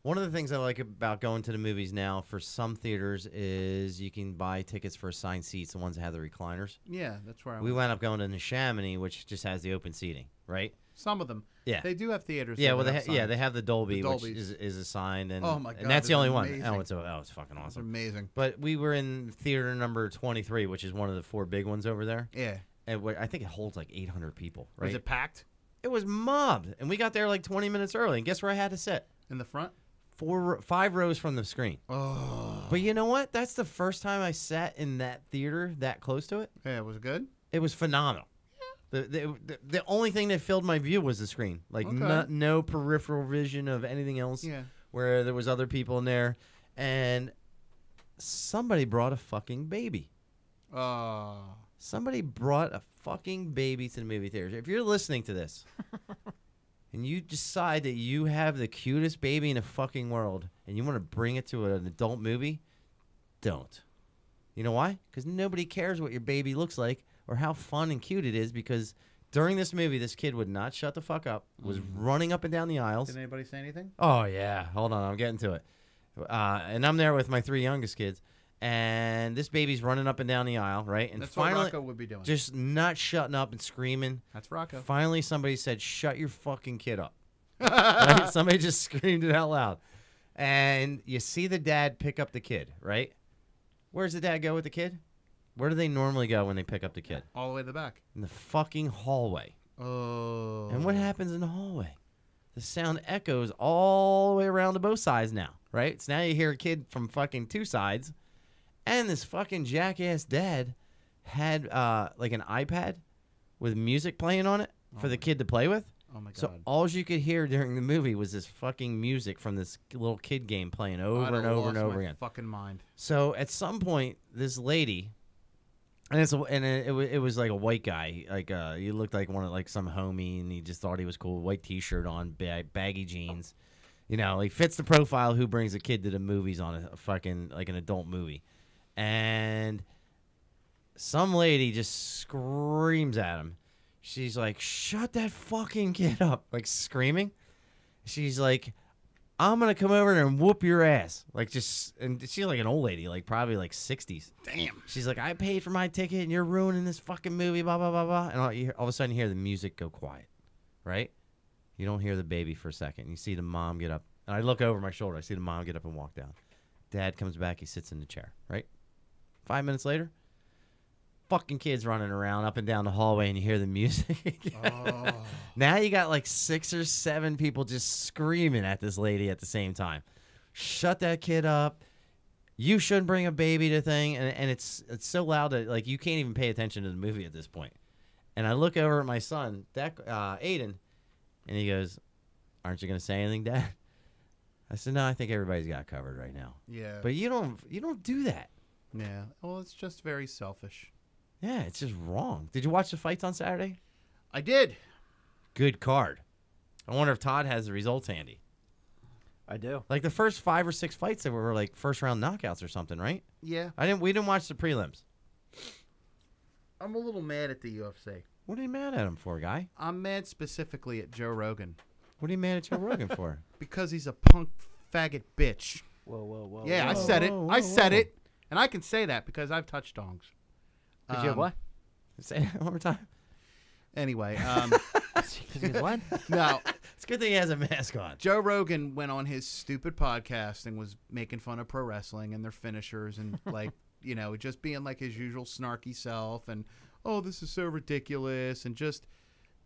One of the things I like about going to the movies now for some theaters is you can buy tickets for assigned seats, the ones that have the recliners.
Yeah, that's where
we wound up going to Neshaminy, which just has the open seating, right?
Some of them.
Yeah.
They do have theaters.
Yeah,
that
well,
have
they have the Dolby,
The
which
Dolbys.
is assigned, and
Oh my God,
and that's the
they're
only one.
amazing.
Oh, it's fucking
It's
awesome.
amazing.
But we were in theater number 23, which is one of the 4 big ones over there.
Yeah.
And I think it holds like 800 people. Right?
Was it packed
It was mobbed, and we got there like 20 minutes early. And guess where I had to sit?
in the front?
5 rows from the screen.
Oh.
But you know what? That's the first time I sat in that theater that close to it.
Yeah, was it good?
It was phenomenal. The only thing that filled my view was the screen. Like
Okay.
no peripheral vision of anything else.
Yeah.
Where there was other people in there, and somebody brought a fucking baby. Somebody brought a fucking baby to the movie theaters. If you're listening to this and you decide that you have the cutest baby in the fucking world and you want to bring it to an adult movie, don't. You know why? Because nobody cares what your baby looks like or how fun and cute it is, because during this movie, this kid would not shut the fuck up, was running up and down the aisles.
Did anybody say anything?
Oh, yeah. Hold on. I'm getting to it. And I'm there with my 3 youngest kids. And this baby's running up and down the aisle, right? And
That's
finally,
what Rocco would be doing.
just not shutting up and screaming.
That's Rocco.
Finally, somebody said, "Shut your fucking kid up." Right? Somebody just screamed it out loud. And you see the dad pick up the kid, right? Where's the dad go with the kid? Where do they normally go when they pick up the kid?
All the way to the back.
In the fucking hallway.
Oh.
And what happens in the hallway? The sound echoes all the way around to both sides now, right? So now you hear a kid from fucking 2 sides. And this fucking jackass dad had like an iPad with music playing on it for the kid to play with.
Oh, my God.
So all you could hear during the movie was this fucking music from this little kid game playing over and over and over again.
Fucking mind.
So at some point, this lady, and it was like a white guy, like he looked like like some homie, and he just thought he was cool. White T-shirt on, baggy jeans, you know, he fits the profile who brings a kid to the movies on a fucking like an adult movie, and some lady just screams at him. She's like, "Shut that fucking kid up!" Like screaming. She's like, "I'm gonna come over there and whoop your ass!" Like and she's like an old lady, like probably like 60s.
Damn.
She's like, "I paid for my ticket, and you're ruining this fucking movie." Blah blah blah blah. And all of a sudden, you hear the music go quiet, right? You don't hear the baby for a second. You see the mom get up, and I look over my shoulder. I see the mom get up and walk down. Dad comes back. He sits in the chair. Right. 5 minutes later, fucking kids running around up and down the hallway, and you hear the music.
Oh.
Now you got like 6 or 7 people just screaming at this lady at the same time. Shut that kid up. You shouldn't bring a baby to thing. And it's so loud that like you can't even pay attention to the movie at this point. And I look over at my son, Aiden, and he goes, "Aren't you going to say anything, Dad?" I said, "No, I think everybody's got it covered right now."
Yeah.
But you don't do that.
Yeah. Well, it's just very selfish.
Yeah, it's just wrong. Did you watch the fights on Saturday?
I did.
Good card. I wonder if Todd has the results handy.
I do.
Like the first 5 or 6 fights that were like first round knockouts or something, right?
Yeah.
We didn't watch the prelims.
I'm a little mad at the UFC.
What are you mad at him for, guy?
I'm mad specifically at Joe Rogan
What are you mad at Joe Rogan for?
because he's a punk faggot bitch.
Whoa, whoa, whoa.
Yeah,
whoa.
I said it.
whoa,
I said
whoa.
it. And I can say that because I've touched dongs.
Did you have what?
Say that one more time.
Anyway,
What?
no,
It's a good thing he has a mask on.
Joe Rogan went on his stupid podcast and was making fun of pro wrestling and their finishers and like, you know, just being like his usual snarky self and, oh, this is so ridiculous, and just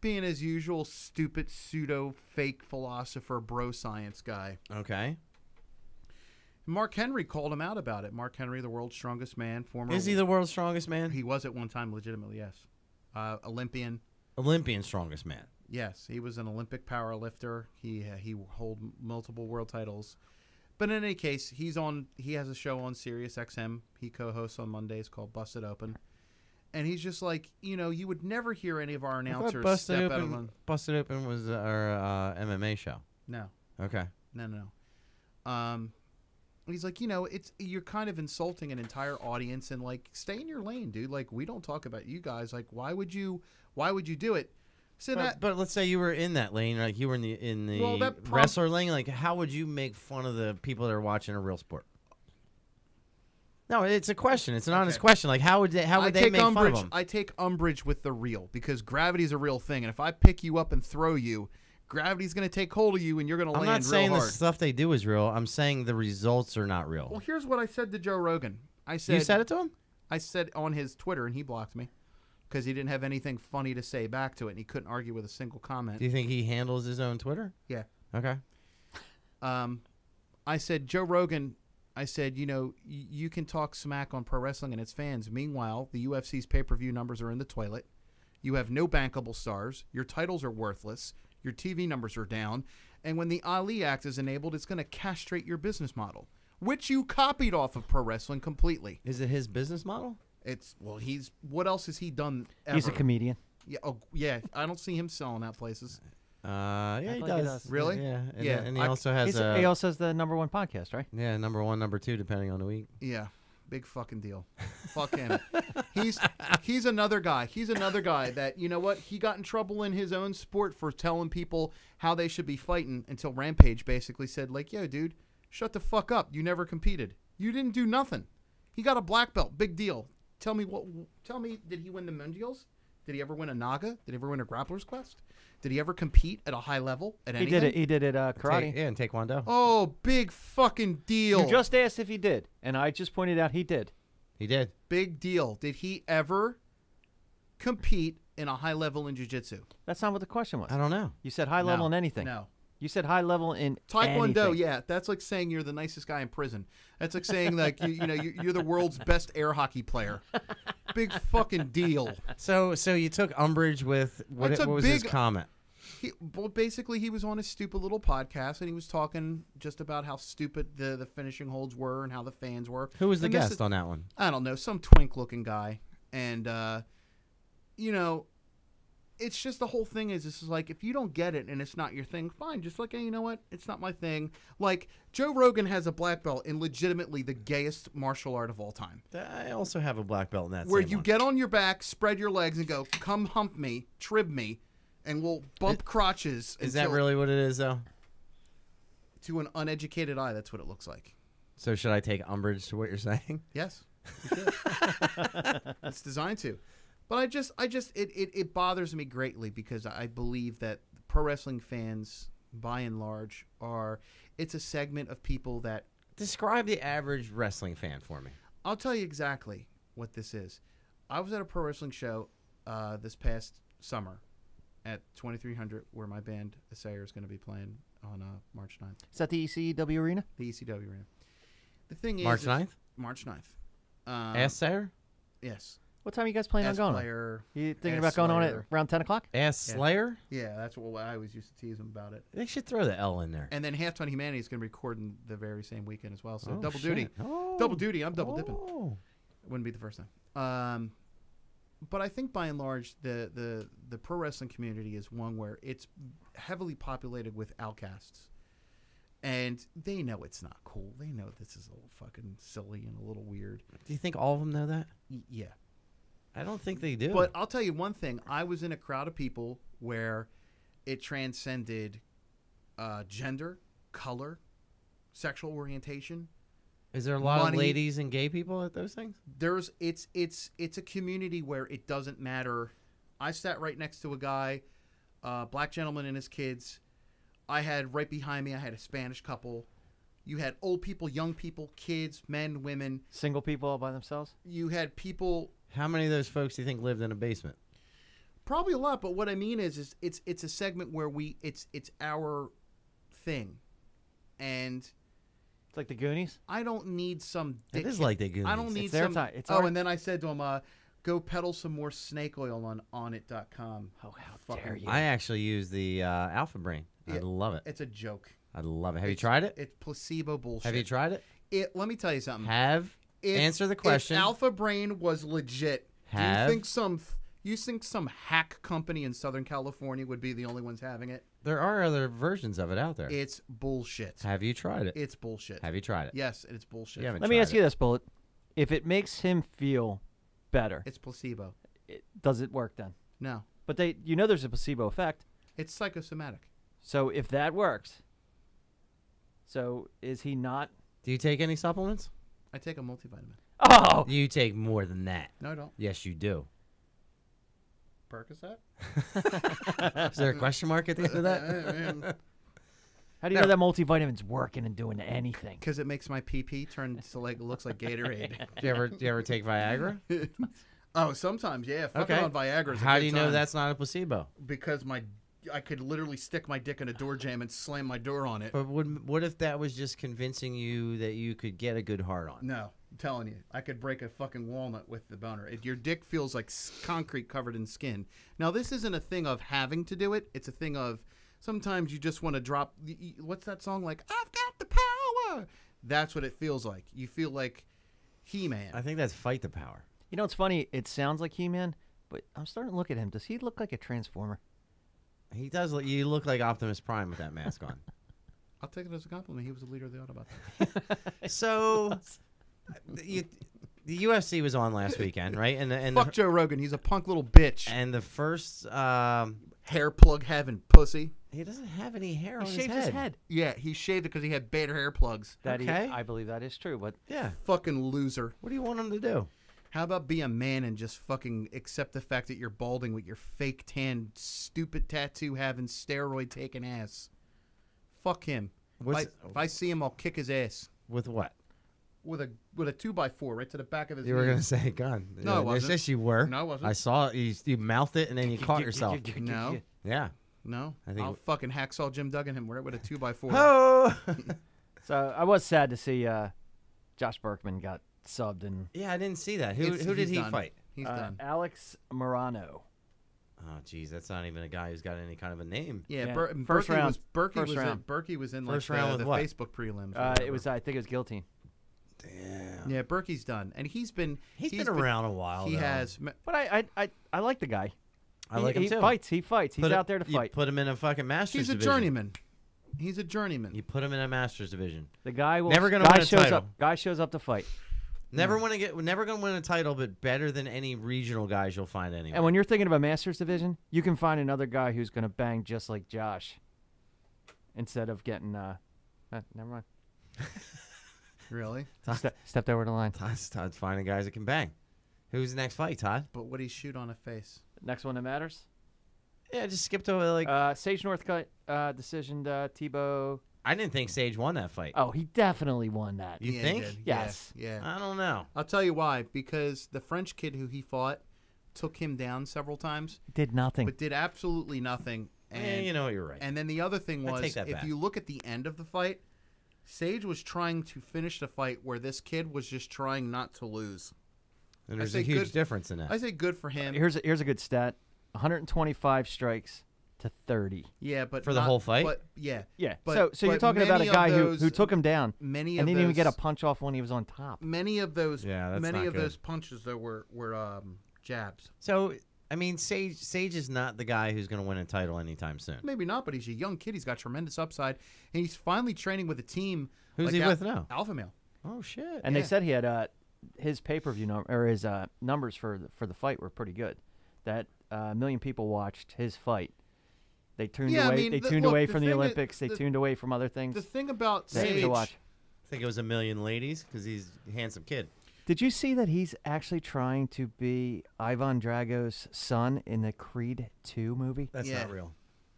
being his usual stupid pseudo fake philosopher bro science guy.
Okay.
Mark Henry called him out about it. Mark Henry, the world's strongest man, former.
Is he the world's strongest man?
He was at one time, legitimately, yes. Olympian.
Olympian strongest man.
Yes, he was an Olympic powerlifter. He hold multiple world titles. But in any case, he has a show on Sirius XM. He co-hosts on Mondays called Busted Open. And he's just like, you know, you would never hear any of our announcers step out of
Busted Open was our MMA show.
No.
Okay.
No. He's like, you know, you're kind of insulting an entire audience, and like, stay in your lane, dude. Like, we don't talk about you guys. Like, why would you do it? So
But let's say you were in that lane, like you were in the
Well,
wrestler lane. Like, how would you make fun of the people that are watching a real sport? No, it's a question. It's an honest question. Like, how would they make fun of them?
I take umbrage with the real, because gravity's a real thing, and if I pick you up and throw you, gravity's going to take hold of you, and you're going to land real hard.
I'm not saying the stuff they do is real. I'm saying the results are not real.
Well, here's what I said to Joe Rogan. I said,
You said it to him?
I said on his Twitter, and he blocked me because he didn't have anything funny to say back to it, and he couldn't argue with a single comment.
Do you think he handles his own Twitter?
Yeah.
Okay.
I said, Joe Rogan, I said, you know, you can talk smack on pro wrestling and its fans. Meanwhile, the UFC's pay-per-view numbers are in the toilet. You have no bankable stars. Your titles are worthless. Your TV numbers are down. And when the Ali Act is enabled, it's going to castrate your business model, which you copied off of pro wrestling completely.
Is it his business model?
What else has he done ever?
He's a comedian.
Yeah, yeah. I don't see him selling out places.
Yeah, he
like he
does.
does.
Really?
Yeah, and,
Yeah.
and he also has
He also has the #1 podcast, right?
yeah, number 1, number 2, depending on the week.
Yeah, big fucking deal. Fuck him. He's another guy. He's another guy that, you know what? He got in trouble in his own sport for telling people how they should be fighting until Rampage basically said, like, yo, dude, shut the fuck up. You never competed. You didn't do nothing. He got a black belt. Big deal. Tell me, did he win the Mundials? Did he ever win a Naga? Did he ever win a Grappler's Quest? Did he ever compete at a high level at anything?
He did it karate.
Yeah, and Taekwondo.
Oh, big fucking deal.
You just asked if he did, and I just pointed out he did.
He did.
Big deal. Did he ever compete in a high level in jiu-jitsu?
That's not what the question was.
I don't know.
You said high level in anything.
No.
You said high level in
Taekwondo,
anything.
yeah. That's like saying you're the nicest guy in prison. That's like saying like you're the world's best air hockey player. Big fucking deal.
So you took umbrage with what was his comment?
Basically, he was on his stupid little podcast, and he was talking just about how stupid the finishing holds were and how the fans were.
Who was the
And
guest on that one?
I don't know, some twink-looking guy. And, it's just the whole thing is, this is like, if you don't get it and it's not your thing, fine. Just like, hey, you know what? It's not my thing. Like, Joe Rogan has a black belt in legitimately the gayest martial art of all time.
I also have a black belt in that.
Where
same
you
one.
get on your back, spread your legs, and go, come hump me, trib me, and we'll bump crotches.
Is that really what it is, though?
To an uneducated eye, that's what it looks like.
So should I take umbrage to what you're saying?
Yes. You should. It's designed to. But it bothers me greatly because I believe that pro wrestling fans, by and large, it's a segment of people that...
Describe the average wrestling fan for me.
I'll tell you exactly what this is. I was at a pro wrestling show this past summer at 2300, where my band Assayer is going to be playing on March 9th.
Is that the ECW arena?
The ECW arena. The thing is...
March 9th?
March 9th.
Ass Slayer?
Yes.
What time are you guys planning on going?
Slayer,
You thinking
Ass
about going on at
Slayer.
around 10 o'clock?
Ass
Yeah.
Slayer?
Yeah, that's what I always used to tease them about it.
They should throw the L in there.
And then Halftime Humanity is going to record in the very same weekend as well. So
Oh,
double
shit.
duty.
Oh.
Double duty. I'm double dipping.
Oh.
Wouldn't be the first time. But I think by and large, the pro wrestling community is one where it's heavily populated with outcasts. And they know it's not cool. They know this is a little fucking silly and a little weird.
Do you think all of them know that?
Yeah.
I don't think they do.
But I'll tell you one thing. I was in a crowd of people where it transcended gender, color, sexual orientation.
Is there a lot
money.
of ladies and gay people at those things?
It's a community where it doesn't matter. I sat right next to a guy, black gentleman and his kids. I had right behind me, I had a Spanish couple. You had old people, young people, kids, men, women.
Single people all by themselves?
You had people.
How many of those folks do you think lived in a basement?
Probably a lot, but what I mean is it's a segment where it's our thing, and
It's like the Goonies?
I don't need some.
It is like the Goonies.
I don't need
It's their
some.
time. It's
oh,
our-
and then I said to him, "Go peddle some more snake oil on onit.com."
Oh, how
Fucking-
dare you.
I actually use the Alpha Brain. I
Yeah.
love it.
It's a joke.
I love it. Have you
It's-
tried it?
It's placebo bullshit.
Have you tried it?
Let me tell you something.
Answer the question.
If Alpha Brain was legit,
Have.
do you think some hack company in Southern California would be the only ones having it?
There are other versions of it out there.
It's bullshit.
Have you tried it?
It's bullshit.
Have you tried it?
Yes, it's bullshit.
You haven't
Let me
tried
ask you this, Bullet. If it makes him feel better,
It's placebo.
does it work then?
No,
But there's a placebo effect.
it's psychosomatic.
So if that works, so is he not?
Do you take any supplements?
I take a multivitamin.
Oh,
You take more than that.
No, I don't.
Yes, you do.
Percocet?
Is there a question mark at the end of that?
how do you know that multivitamin's working and doing anything?
Because it makes my PP turn to looks like Gatorade.
Do you ever take Viagra?
Oh, sometimes, yeah. Fucking on Viagra.
How do you know that's not a placebo?
Because I could literally stick my dick in a door jamb and slam my door on it.
But what if that was just convincing you that you could get a good hard on?
No, I'm telling you, I could break a fucking walnut with the boner. Your dick feels like concrete covered in skin. Now, this isn't a thing of having to do it. It's a thing of sometimes you just want to drop. What's that song like? I've got the power. That's what it feels like. You feel like He-Man.
I think that's Fight the Power.
You know, it's funny. It sounds like He-Man, but I'm starting to look at him. Does he look like a Transformer?
He does. You look like Optimus Prime with that mask on.
I'll take it as a compliment. He was the leader of the Autobots.
So, the UFC was on last weekend, right? And
Fuck Joe Rogan. He's a punk little bitch.
And the first
Hair plug heaven, pussy.
he doesn't have any hair on
He
his
shaved
head.
his head.
Yeah, he shaved it because he had beta hair plugs.
Okay.
I believe that is true, but
Yeah.
Fucking loser.
What do you want him to do?
How about be a man and just fucking accept the fact that you're balding with your fake tan, stupid tattoo having, steroid taking ass? Fuck him. If I see him, I'll kick his ass
With what?
with a 2x4 right to the back of his.
You were
knee.
gonna say gun.
No, I wasn't.
Yes, you were.
No, I wasn't.
I saw it. You mouthed it and then you caught yourself.
No,
Yeah.
no.
I think
I'll fucking hacksaw Jim Duggan him with a 2x4.
Oh.
so I was sad to see Josh Berkman got subbed and
Yeah, I didn't see that. Who
He's
did he
done.
fight?
He's done.
Alex Morano.
Oh, geez, that's not even a guy who's got any kind of a name.
Yeah,
Yeah,
Berkey
first round.
was Berkey
First
was
round.
In, Berkey was in
First
like
round
the
with what?
Facebook prelims. or
I
whatever.
think it was guillotine.
Damn.
Yeah, Berkey's done, and he's been
around a while.
He
though.
has.
But I like the guy.
I like him
he
too.
fights. He fights. He's
Put
out there to
you
fight.
Put him in a fucking Masters
He's a
division.
journeyman. He's a journeyman.
You put him in a Masters division.
The guy will
Never gonna
guy
win a
shows
title.
up. Guy shows up to fight.
Never gonna win a title, but better than any regional guys you'll find anywhere.
And when you're thinking of a Masters division, you can find another guy who's going to bang just like Josh. Instead of getting never mind.
Really?
Stepped over the line.
Todd's finding guys that can bang. Who's the next fight, Todd?
But what do he shoot on a face?
Next one that matters.
Yeah, just skipped over like.
Sage Northcutt decision. Tebow.
I didn't think Sage won that fight.
Oh, he definitely won that.
You
Yeah,
think?
he did.
Yes.
Yeah.
I don't know.
I'll tell you why. Because the French kid who he fought took him down several times,
Did nothing.
but did absolutely nothing. And
Yeah, you know what, you're right.
And then the other thing
I
was,
take that
if
back.
you look at the end of the fight, Sage was trying to finish the fight where this kid was just trying not to lose.
And there's
I
a
say
huge
good-
difference in that.
I say good for him.
Here's a good stat: 125 strikes to 30.
Yeah, but
For the
not-
whole fight?
But yeah,
Yeah.
But-
so you're
but
talking about a
many of
guy
those-
who took him down
many
and
of
didn't even get a
those-
punch off when he was on top.
many of those,
Yeah, that's
many
not
of
good.
those punches though were jabs.
So, I mean, Sage is not the guy who's going to win a title anytime soon.
Maybe not, but he's a young kid. He's got tremendous upside, and he's finally training with a team.
Who's
like
he with now?
Alpha Male.
Oh shit!
And
Yeah.
they said he had his pay-per-view or his numbers for the fight were pretty good. That 1 million people watched his fight. They tuned
Yeah, I
away.
mean,
They
the-
tuned
look,
away
the
from the
thing is-
Olympics. They tuned away from other things.
The thing about
They need
Sage,
to watch.
I think it was 1 million ladies because he's a handsome kid.
Did you see that he's actually trying to be Ivan Drago's son in the Creed 2 movie?
That's
Yeah.
not real.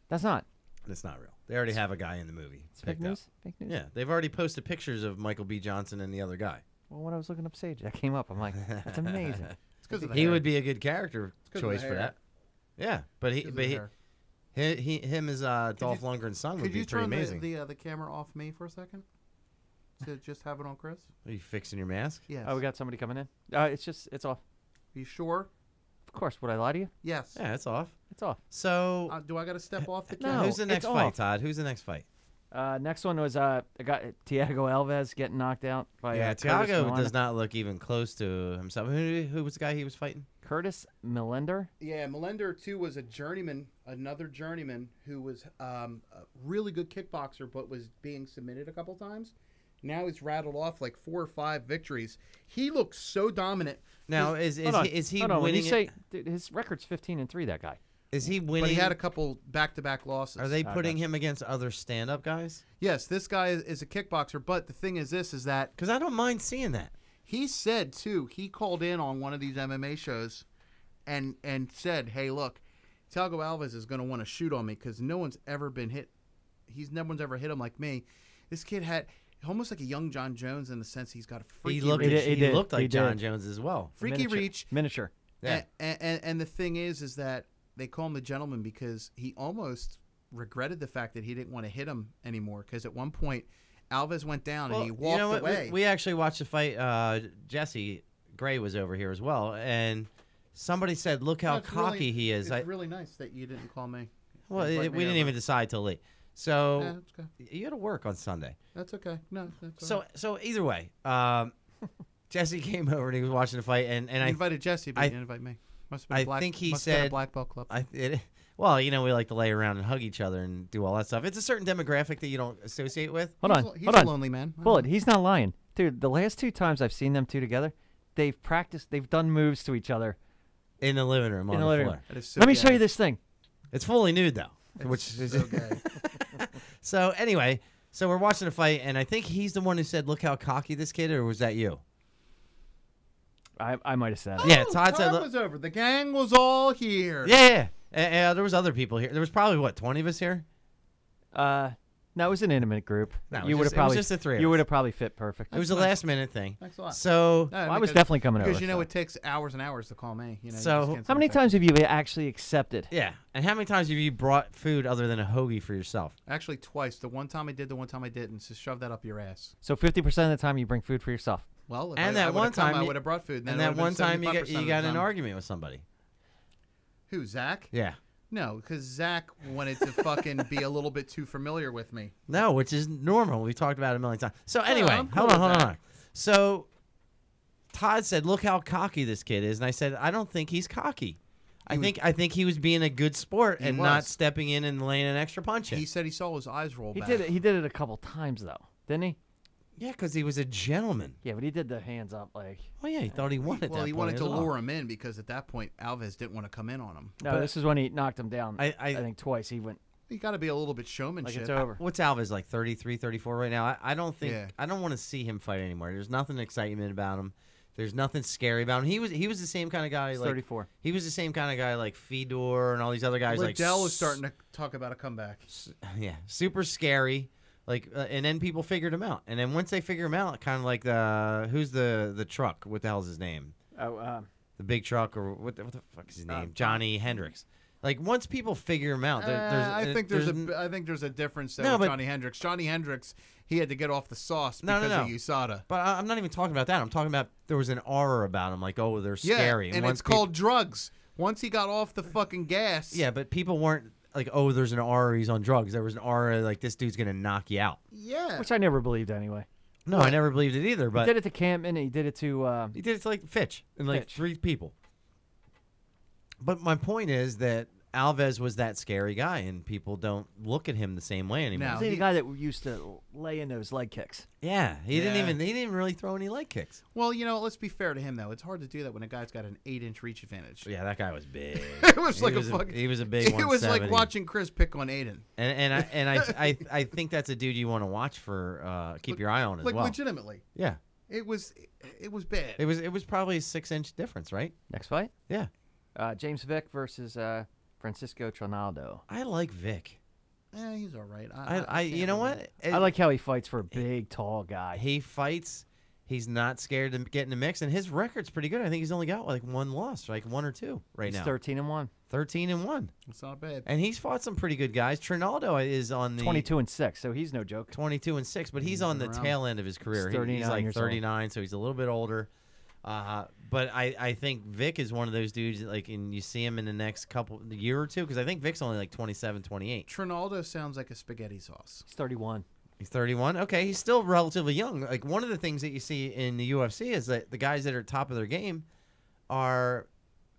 That's not.
That's not real. They already have a guy in the movie.
It's fake
picked out.
news. Fake news.
Yeah, they've already posted pictures of Michael B. Johnson and the other guy.
Well, when I was looking up Sage, that came up. I'm like, that's amazing.
it's because of the
He
hair.
would be a good character
'cause of the
choice for
hair.
that. Yeah, but
It's 'cause of the hair.
him as Dolph Lundgren's son would
Could
be
you
pretty
turn
amazing.
the camera off me for a second to just have it on Chris?
Are you fixing your mask?
Yes.
Oh, we got somebody coming in. It's off.
You sure?
Of course. Would I lie to you?
Yes.
Yeah, it's off.
It's off.
So,
Do I got to step off the
No.
camera?
who's the next
it's
fight,
off.
Todd? Who's the next fight?
Next one was a guy Thiago Alves getting knocked out by
Yeah,
Curtis
Thiago
Millender.
does not look even close to himself. Who was the guy he was fighting?
Curtis Millender.
Yeah, Melender too was a journeyman, another journeyman who was a really good kickboxer, but was being submitted a couple times. Now he's rattled off like 4 or 5 victories. He looks so dominant.
Now, is
Hold on.
he
Hold on. When you
winning?
say dude, his record's 15-3, that guy.
Is he winning?
But he had a couple back-to-back losses.
Are they putting
gotcha.
him against other stand-up guys?
Yes, this guy is a kickboxer, but the thing is this, is that
Because I don't mind seeing that.
he said, too, he called in on one of these MMA shows and said, hey, look, Thiago Alves is going to want to shoot on me because no one's ever been hit. No one's ever hit him like me. This kid had almost like a young John Jones in the sense he's got a freaky
He looked,
reach.
He
he
did.
looked like
He
John
did.
Jones as well.
Freaky
Miniature.
reach.
Miniature.
Yeah.
And the thing is that they call him the gentleman because he almost regretted the fact that he didn't want to hit him anymore. Because at one point, Alves went down and he walked
you know what?
away.
We actually watched the fight. Jesse Gray was over here as well, and somebody said, "Look how cocky he is."
It's really nice that you didn't call me.
Well,
Invite
we
me
didn't
over.
even decide till late. So
Yeah, that's okay.
you got to work on Sunday.
That's okay. No, that's all right.
So either way, Jesse came over and he was watching the fight, and
You
I
invited Jesse, but
I-
you didn't invite me. Must have been
I
a black,
think he
must have been a
said-
black belt club.
well, you know, we like to lay around and hug each other and do all that stuff. It's a certain demographic that you don't associate with.
Hold on.
He's
Hold
a
on.
lonely man. I
Bullet,
know.
he's not lying. Dude, the last 2 times I've seen them two together, they've practiced, they've done moves to each other
In the living room, on
in the
the
living
floor.
room.
That is so
Let me
gay.
show you this thing.
It's fully nude though,
It's
which is
so gay.
So anyway, so we're watching the fight, and I think he's the one who said, "Look how cocky this kid," or was that you?
I might have said it.
Yeah, Todd said,
Time
"Look."
was over. The gang was all here.
Yeah. There was other people here. There was probably what 20 of us here.
No, it was an intimate group.
No, it was
you would
just-
have
it was
probably
just the three of
You
us.
would have probably fit perfect.
It was a
nice.
last minute thing.
Thanks a lot.
So
No,
Well, I was
because-
definitely coming
because
over.
you know
so.
it takes hours and hours to call me. You know. you
So-
just can't
How many
sit there.
times have you actually accepted?
yeah, and how many times have you brought food other than a hoagie for yourself?
Actually, twice. The one time I did, the one time I didn't. So shove that up your ass.
So 50% of the time you bring food for yourself.
Well, if
And
I
that
would've
one
come,
time
I
you-
would have brought food. Then
And
it
that
would've been
one time
75%
you
of
got
the
in an
time.
argument with somebody.
Who, Zach?
Yeah.
No, because Zach wanted to fucking be a little bit too familiar with me.
No, which is normal. We've talked about it a million times. So anyway,
I'm cool
hold on,
with
hold
that.
on. So Todd said, "Look how cocky this kid is," and I said, "I don't think he's cocky. I think he was being a good sport
He
and not
was.
stepping in and laying an extra punch in."
He said he saw his eyes roll
He
back.
did it. He did it a couple times though, didn't he?
Yeah, because he was a gentleman.
Yeah, but he did the hands up like.
Well, yeah, he thought he won at
Well,
that
he
point
wanted
as
to
well.
lure him in because at that point Alves didn't want to come in on him.
No,
But-
this is when he knocked him down.
I
think twice. He went
You got to be a little bit
like
showmanship.
it's over.
What's Alves like 33, 34 right now? I don't think
Yeah.
I don't want to see him fight anymore. There's nothing excitement about him. There's nothing scary about him. He was the same kind of guy.
He's
like
34.
He was the same kind of guy like Fedor and all these other guys.
Liddell
like
was starting to talk about a comeback.
yeah, super scary. Like, and then people figured him out. And then once they figure him out, kind of like the who's the truck? What the hell's his name?
Oh,
The big truck or what the fuck is his name? Johnny Hendricks. Like once people figure him out,
I think there's a difference there
No,
with
but-
Johnny Hendricks. Johnny Hendricks, he had to get off the sauce
No,
because
no,
of
no.
USADA.
But I'm not even talking about that. I'm talking about there was an aura about him. Like, oh, they're
Yeah,
scary.
and
once
it's called drugs. Once he got off the fucking gas.
Yeah, but people weren't like, oh, there's an aura. He's on drugs. There was an aura like this dude's gonna knock you out.
Yeah.
which I never believed anyway.
No, I never believed it either.
He
But
did it to Campman. And he did it to.
he did it to like Fitch and like
Fitch.
3 people. But my point is that Alves was that scary guy, and people don't look at him the same way anymore.
Now-
Was he the
he-
guy that used to lay in those leg kicks?
Yeah, he
Yeah.
didn't really throw any leg kicks.
Well, let's be fair to him though. It's hard to do that when a guy's got an 8-inch reach advantage.
Yeah, that guy was big.
It was
He
like
was
a fucking.
he was a big
It was like
170.
watching Chris pick on Aiden.
I think that's a dude you want to watch for keep your eye on as
Like
well.
legitimately,
Yeah,
it was bad.
it was probably a 6-inch difference, right?
Next fight,
Yeah,
James Vick versus Francisco Trinaldo.
I like Vic.
He's all right.
I you know what?
I like how he fights for a big, tall guy.
He fights. He's not scared to get in the mix, and his record's pretty good. I think he's only got like 1 loss, like 1 or 2 right
He's
now.
13-1,
13-1,
It's not bad.
and he's fought some pretty good guys. Trinaldo is on the
22-6, so he's no joke.
22-6, but he's on the
been around.
tail end of his career.
He's 39
He's like
years old.
39, so he's a little bit older. But I think Vic is one of those dudes, like, and you see him in the next year or two, because I think Vic's only like 27, 28.
Trinaldo sounds like a spaghetti sauce.
He's 31.
He's 31. Okay, he's still relatively young. Like, one of the things that you see in the UFC is that the guys that are top of their game are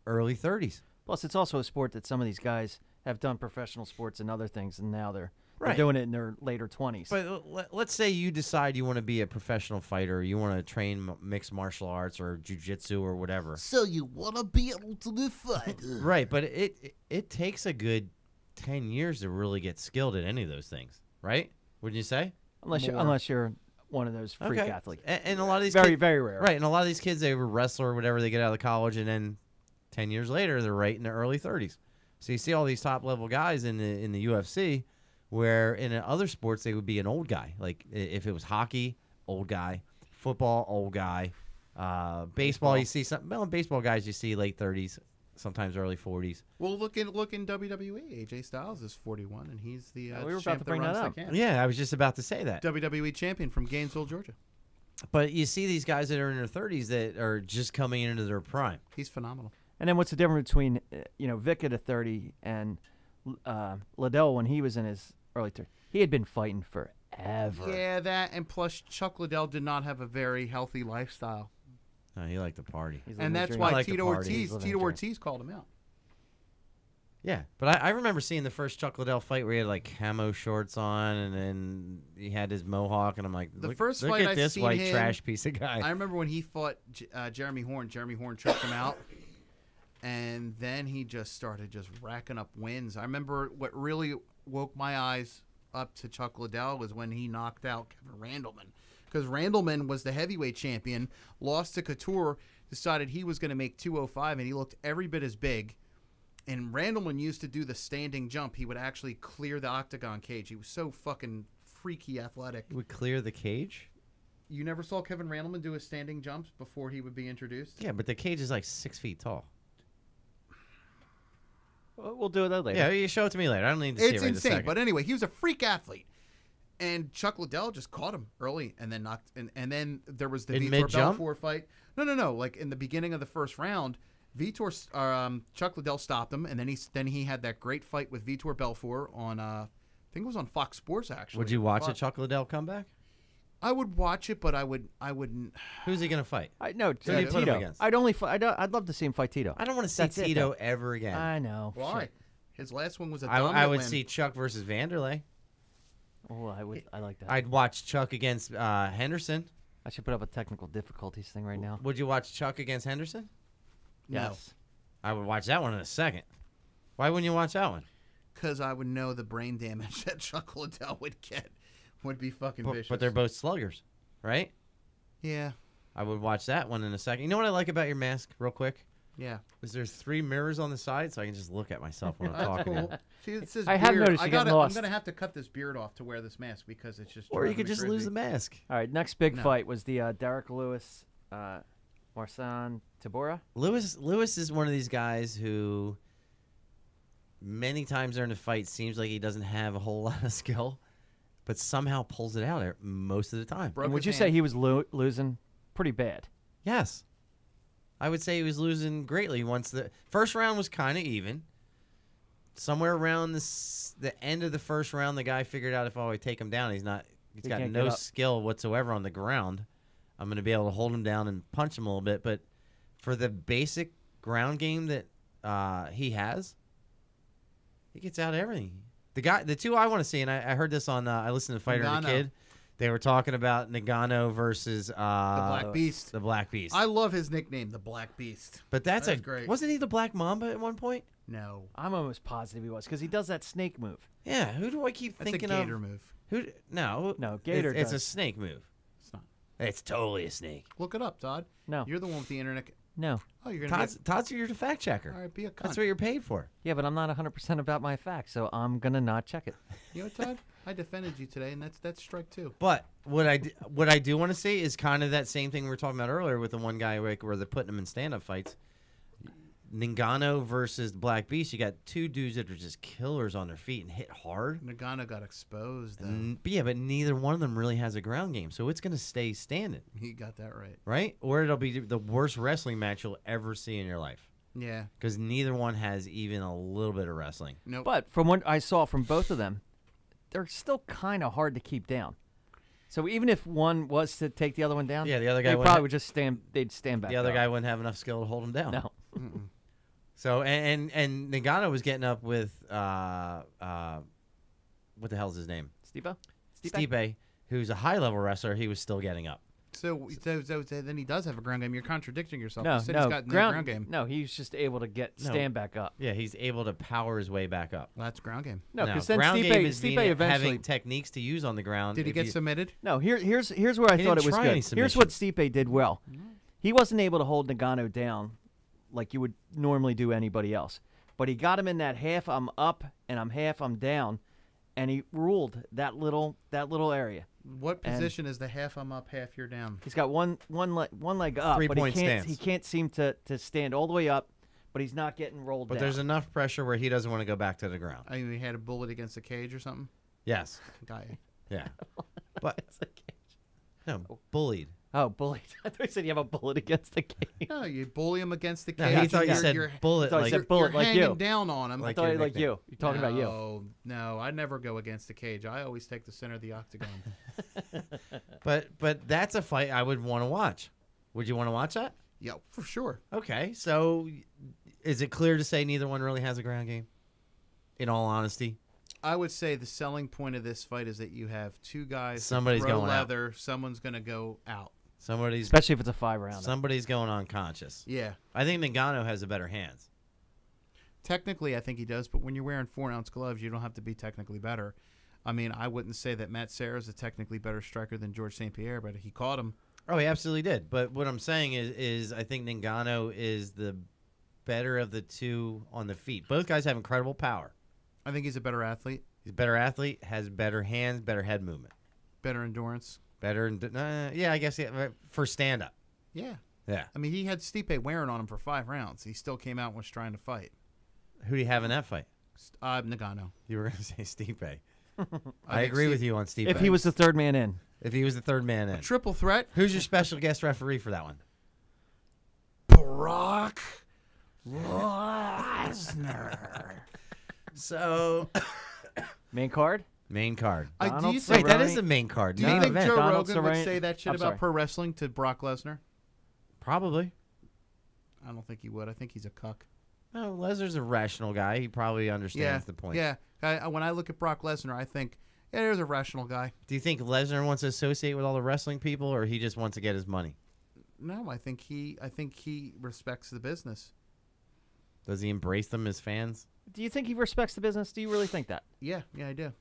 early 30s.
Plus, it's also a sport that some of these guys have done professional sports and other things, and now they're
Right.
doing it in their later 20s.
But let's say you decide you want to be a professional fighter, you want to train mixed martial arts or jiu-jitsu or whatever.
So you want to be an ultimate fighter?
Right, but it takes a good 10 years to really get skilled at any of those things, right? Wouldn't you say?
unless you're one of those freak
Okay.
athletes.
And a lot of these
Very,
kids,
very rare.
right? And a lot of these kids, they were wrestler or whatever. They get out of college, and then 10 years later, they're right in their early 30s. So you see all these top level guys in the UFC, where in other sports they would be an old guy. Like if it was hockey, old guy, football, old guy, baseball. You see some baseball guys. You see late 30s, sometimes early 40s.
Well, look in WWE. AJ Styles is 41, and he's the
we were about
champ
to bring that
runs
up.
the camp.
Yeah, I was just about to say that.
WWE champion from Gainesville, Georgia.
But you see these guys that are in their 30s that are just coming into their prime.
He's phenomenal.
And then what's the difference between Vic at a 30 and Liddell when he was in his early 30s? He had been fighting forever.
Yeah, that, and plus Chuck Liddell did not have a very healthy lifestyle.
No, he liked to party.
He's living
And
the
that's
dream.
why
I like to
Tito
party.
He's living the
Tito
dream.
Ortiz called him out.
Yeah, but I remember seeing the first Chuck Liddell fight where he had like camo shorts on, and then he had his mohawk, and I'm like,
The
look,
first
look
fight
at
I've
this
seen
white
him-
trash piece of guy.
I remember when he fought Jeremy Horn. Jeremy Horn choked him out, and then he just started racking up wins. I remember what really woke my eyes up to Chuck Liddell was when he knocked out Kevin Randleman, because Randleman was the heavyweight champion, lost to Couture, decided he was going to make 205, and he looked every bit as big. And Randleman used to do the standing jump. He would actually clear the octagon cage. He was so fucking freaky athletic.
Would clear the cage?
You never saw Kevin Randleman do his standing jumps before he would be introduced?
Yeah, but the cage is like 6 feet tall.
We'll do that later.
Yeah, you show it to me later. I don't need to see
It's
it right
insane.
this second.
But anyway, he was a freak athlete. And Chuck Liddell just caught him early and then knocked. And then there was the
In
Vitor
mid-jump?
Belfort fight. No. Like in the beginning of the first round, Chuck Liddell stopped him. And then he had that great fight with Vitor Belfort on, I think it was on Fox Sports, actually.
Would you watch a
Fox-
Chuck Liddell comeback?
I would watch it, but I wouldn't.
Who's he going to fight?
No,
Who do you put him
Tito.
against?
I'd love to see him fight Tito.
I don't want to see
That's it,
Tito
though.
ever again.
I know.
Why?
Shit.
His last one was a
I
dominant
would
win.
see Chuck versus Vanderlei.
Oh, I like that.
I'd watch Chuck against Henderson.
I should put up a technical difficulties thing right now.
Would you watch Chuck against Henderson?
No.
Yes.
I would watch that one in a second. Why wouldn't you watch that one?
Because I would know the brain damage that Chuck Liddell would get would be fucking vicious.
But they're both sluggers, right?
Yeah,
I would watch that one in a second. You know what I like about your mask, real quick?
yeah.
Is there's 3 mirrors on the side, so I can just look at myself when I'm
That's
talking.
cool. See, it's this
I have
beard.
noticed you getting
I'm
lost.
gonna have to cut this beard off to wear this mask because it's just.
Or you
driving
could
me
just
crazy.
lose the mask.
All right, next big
No.
fight was the Derek Lewis, Marsan Tabora.
Lewis is one of these guys who many times during the fight seems like he doesn't have a whole lot of skill, but somehow pulls it out most of the time.
Broke
And would
his
you say
hand.
he was losing pretty bad?
Yes. I would say he was losing greatly once the first round was kind of even. Somewhere around the end of the first round, the guy figured out if I take him down, he's got
can't
no
get up.
skill whatsoever on the ground. I'm going to be able to hold him down and punch him a little bit. But for the basic ground game that he has, he gets out of everything. The two I want to see, and I heard this on, I listened to Fighter and the
Ngannou.
Kid. They were talking about Nagano versus
the Black Beast?
The Black Beast.
I love his nickname, the Black Beast.
But that's
great.
Wasn't he the Black Mamba at one point?
No,
I'm almost positive he was because he does that snake move.
Yeah. Who do I keep
that's
thinking
a gator
of?
move.
Who? No.
No, gator
It's a
does.
snake move.
It's not.
It's totally a snake.
Look it up, Todd.
No.
You're the one with the internet.
No.
Oh, you're gonna.
Todd's you're the fact checker.
All right, be a cunt.
That's what you're paid for.
Yeah, but I'm not 100% about my facts, so I'm gonna not check it.
You know what, Todd? I defended you today, and that's strike 2.
But what I do want to see is kind of that same thing we were talking about earlier with the one guy where they're putting him in stand-up fights. Ngannou versus Black Beast. You got two dudes that are just killers on their feet and hit hard.
Nagano got exposed. Though.
But yeah, but neither one of them really has a ground game, so it's going to stay standing,
He got that right.
right? Or it'll be the worst wrestling match you'll ever see in your life
Yeah.
because neither one has even a little bit of wrestling.
Nope.
But from what I saw from both of them, they're still kind of hard to keep down. So even if one was to take the other one down,
Yeah, the other guy
they
wouldn't
probably
ha-
would just stand. They'd stand back.
The other
up.
guy wouldn't have enough skill to hold him down.
No.
So and Ngannou was getting up with what the hell's his name?
Stipe?
Stipe, who's a high level wrestler. He was still getting up.
So then he does have a ground game. You're contradicting yourself.
No,
You said
no.
he's got no ground game.
No, he's just able to get
No.
stand back up.
Yeah, he's able to power his way back up.
Well, that's ground game.
No, because then
ground
Stipe,
game is
Stipe
being-
eventually.
having techniques to use on the ground.
Did he
If
get
you-
submitted?
No, here's where I
He
thought
didn't
it was
try any
good. Here's what Stipe did well.
Mm-hmm.
He wasn't able to hold Nagano down like you would normally do anybody else, but he got him in that half I'm up and I'm down, and he ruled that little area.
What
And-
position is the half I'm up, half you're down?
He's got one leg up, but he
Three-point
can't
stance.
seem to stand all the way up, but he's not getting rolled
But
down.
there's enough pressure where he doesn't want to go back to the ground.
I mean, he had a bullet against the cage or something.
Yes.
Got you.
Yeah. But no, bullied.
Oh, bullied. I thought you said you have a bullet against the cage.
No, you bully him against the
No,
cage.
he thought you
You're-
said
you're-
bullet.
thought you
Like,
said bullet
you're
like
hanging
you.
down on him.
I
Like
thought
your
like
nickname.
you. You're talking about you.
No, I never go against the cage. I always take the center of the octagon.
but that's a fight I would want to watch. Would you want to watch that?
Yeah, for sure.
Okay, so is it clear to say neither one really has a ground game? In all honesty,
I would say the selling point of this fight is that you have two guys. that
Somebody's
throw
going out.
leather. Someone's going to go out.
somebody's
Especially if it's a 5-rounder.
somebody's going unconscious.
Yeah.
I think Ngannou has the better hands.
Technically, I think he does, but when you're wearing 4-ounce gloves, you don't have to be technically better. I mean, I wouldn't say that Matt Serra is a technically better striker than George St. Pierre, but he caught him.
Oh, he absolutely did. But what I'm saying is I think Ngannou is the better of the two on the feet. Both guys have incredible power.
I think he's a better athlete,
He's a better athlete, has better hands, better head movement,
better endurance.
better. Yeah, I guess for stand up.
Yeah.
Yeah.
I mean, he had Stipe wearing on him for 5 rounds. He still came out and was trying to fight.
Who do you have in that fight?
Nagano.
You were going to say Stipe. I
think
agree
Stipe-
with you on Stipe.
if he was the third man in.
If he was the third man in.
Triple threat.
Who's your special guest referee for that one?
Brock Lesnar.
So,
Main card?
main card.
Do
Donald
you
Wait,
think,
that
Cerrone.
is the main card.
do you
Main
think
event.
Joe
Donald
Rogan would
Cerrone-
say that shit
I'm
about
sorry.
pro wrestling to Brock Lesnar?
Probably.
I don't think he would. I think he's a cuck.
No, Lesnar's a rational guy. He probably understands the point.
Yeah. When I look at Brock Lesnar, I think, yeah, there's a rational guy.
Do you think Lesnar wants to associate with all the wrestling people, or he just wants to get his money?
No, I think he respects the business.
Does he embrace them as fans?
Do you think he respects the business? Do you really think that?
Yeah, I do.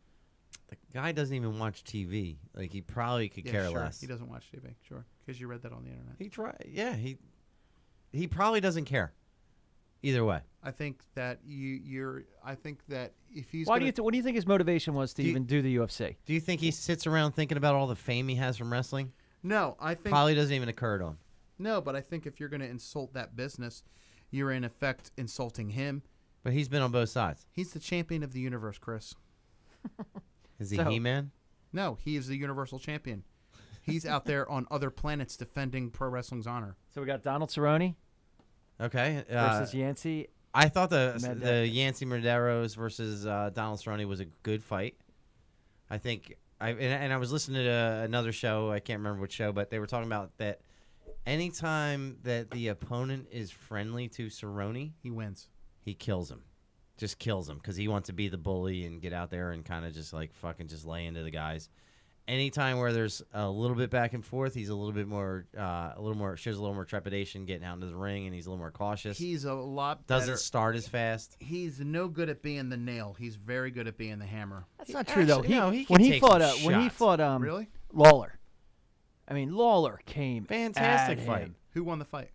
The guy doesn't even watch TV. Like, he probably could
Yeah,
care
sure.
less.
He doesn't watch TV, sure, because you read that on the internet.
He try. Yeah, he probably doesn't care. Either way.
I think that I think that if he's
Why
gonna,
what do you think his motivation was to
Do you-
even do the UFC?
Do you think he sits around thinking about all the fame he has from wrestling?
No, I think
Probably doesn't even occur to him.
no, but I think if you're going to insult that business, you're in effect insulting him.
But he's been on both sides.
He's the champion of the universe, Chris.
Is he
So-
He-Man?
No, he is the universal champion. He's out there on other planets defending pro wrestling's honor.
So we got Donald Cerrone
Okay.
versus Yancey.
I thought the
Medeiros.
Yancy Medeiros versus Donald Cerrone was a good fight. I think I was listening to another show. I can't remember which show, but they were talking about that anytime that the opponent is friendly to Cerrone,
He wins.
he kills him. Just kills him because he wants to be the bully and get out there and kind of just like fucking just lay into the guys. Anytime where there's a little bit back and forth, he's shows a little more trepidation getting out into the ring, and he's a little more cautious.
He's a lot
Doesn't
better.
start as fast.
He's no good at being the nail. He's very good at being the hammer.
That's not true though.
Actually, no, he
when
can
he
take
fought
some
when he
shots.
fought
Really?
Lawler. I mean, Lawler came
Fantastic
at
fight.
him.
Who won the fight?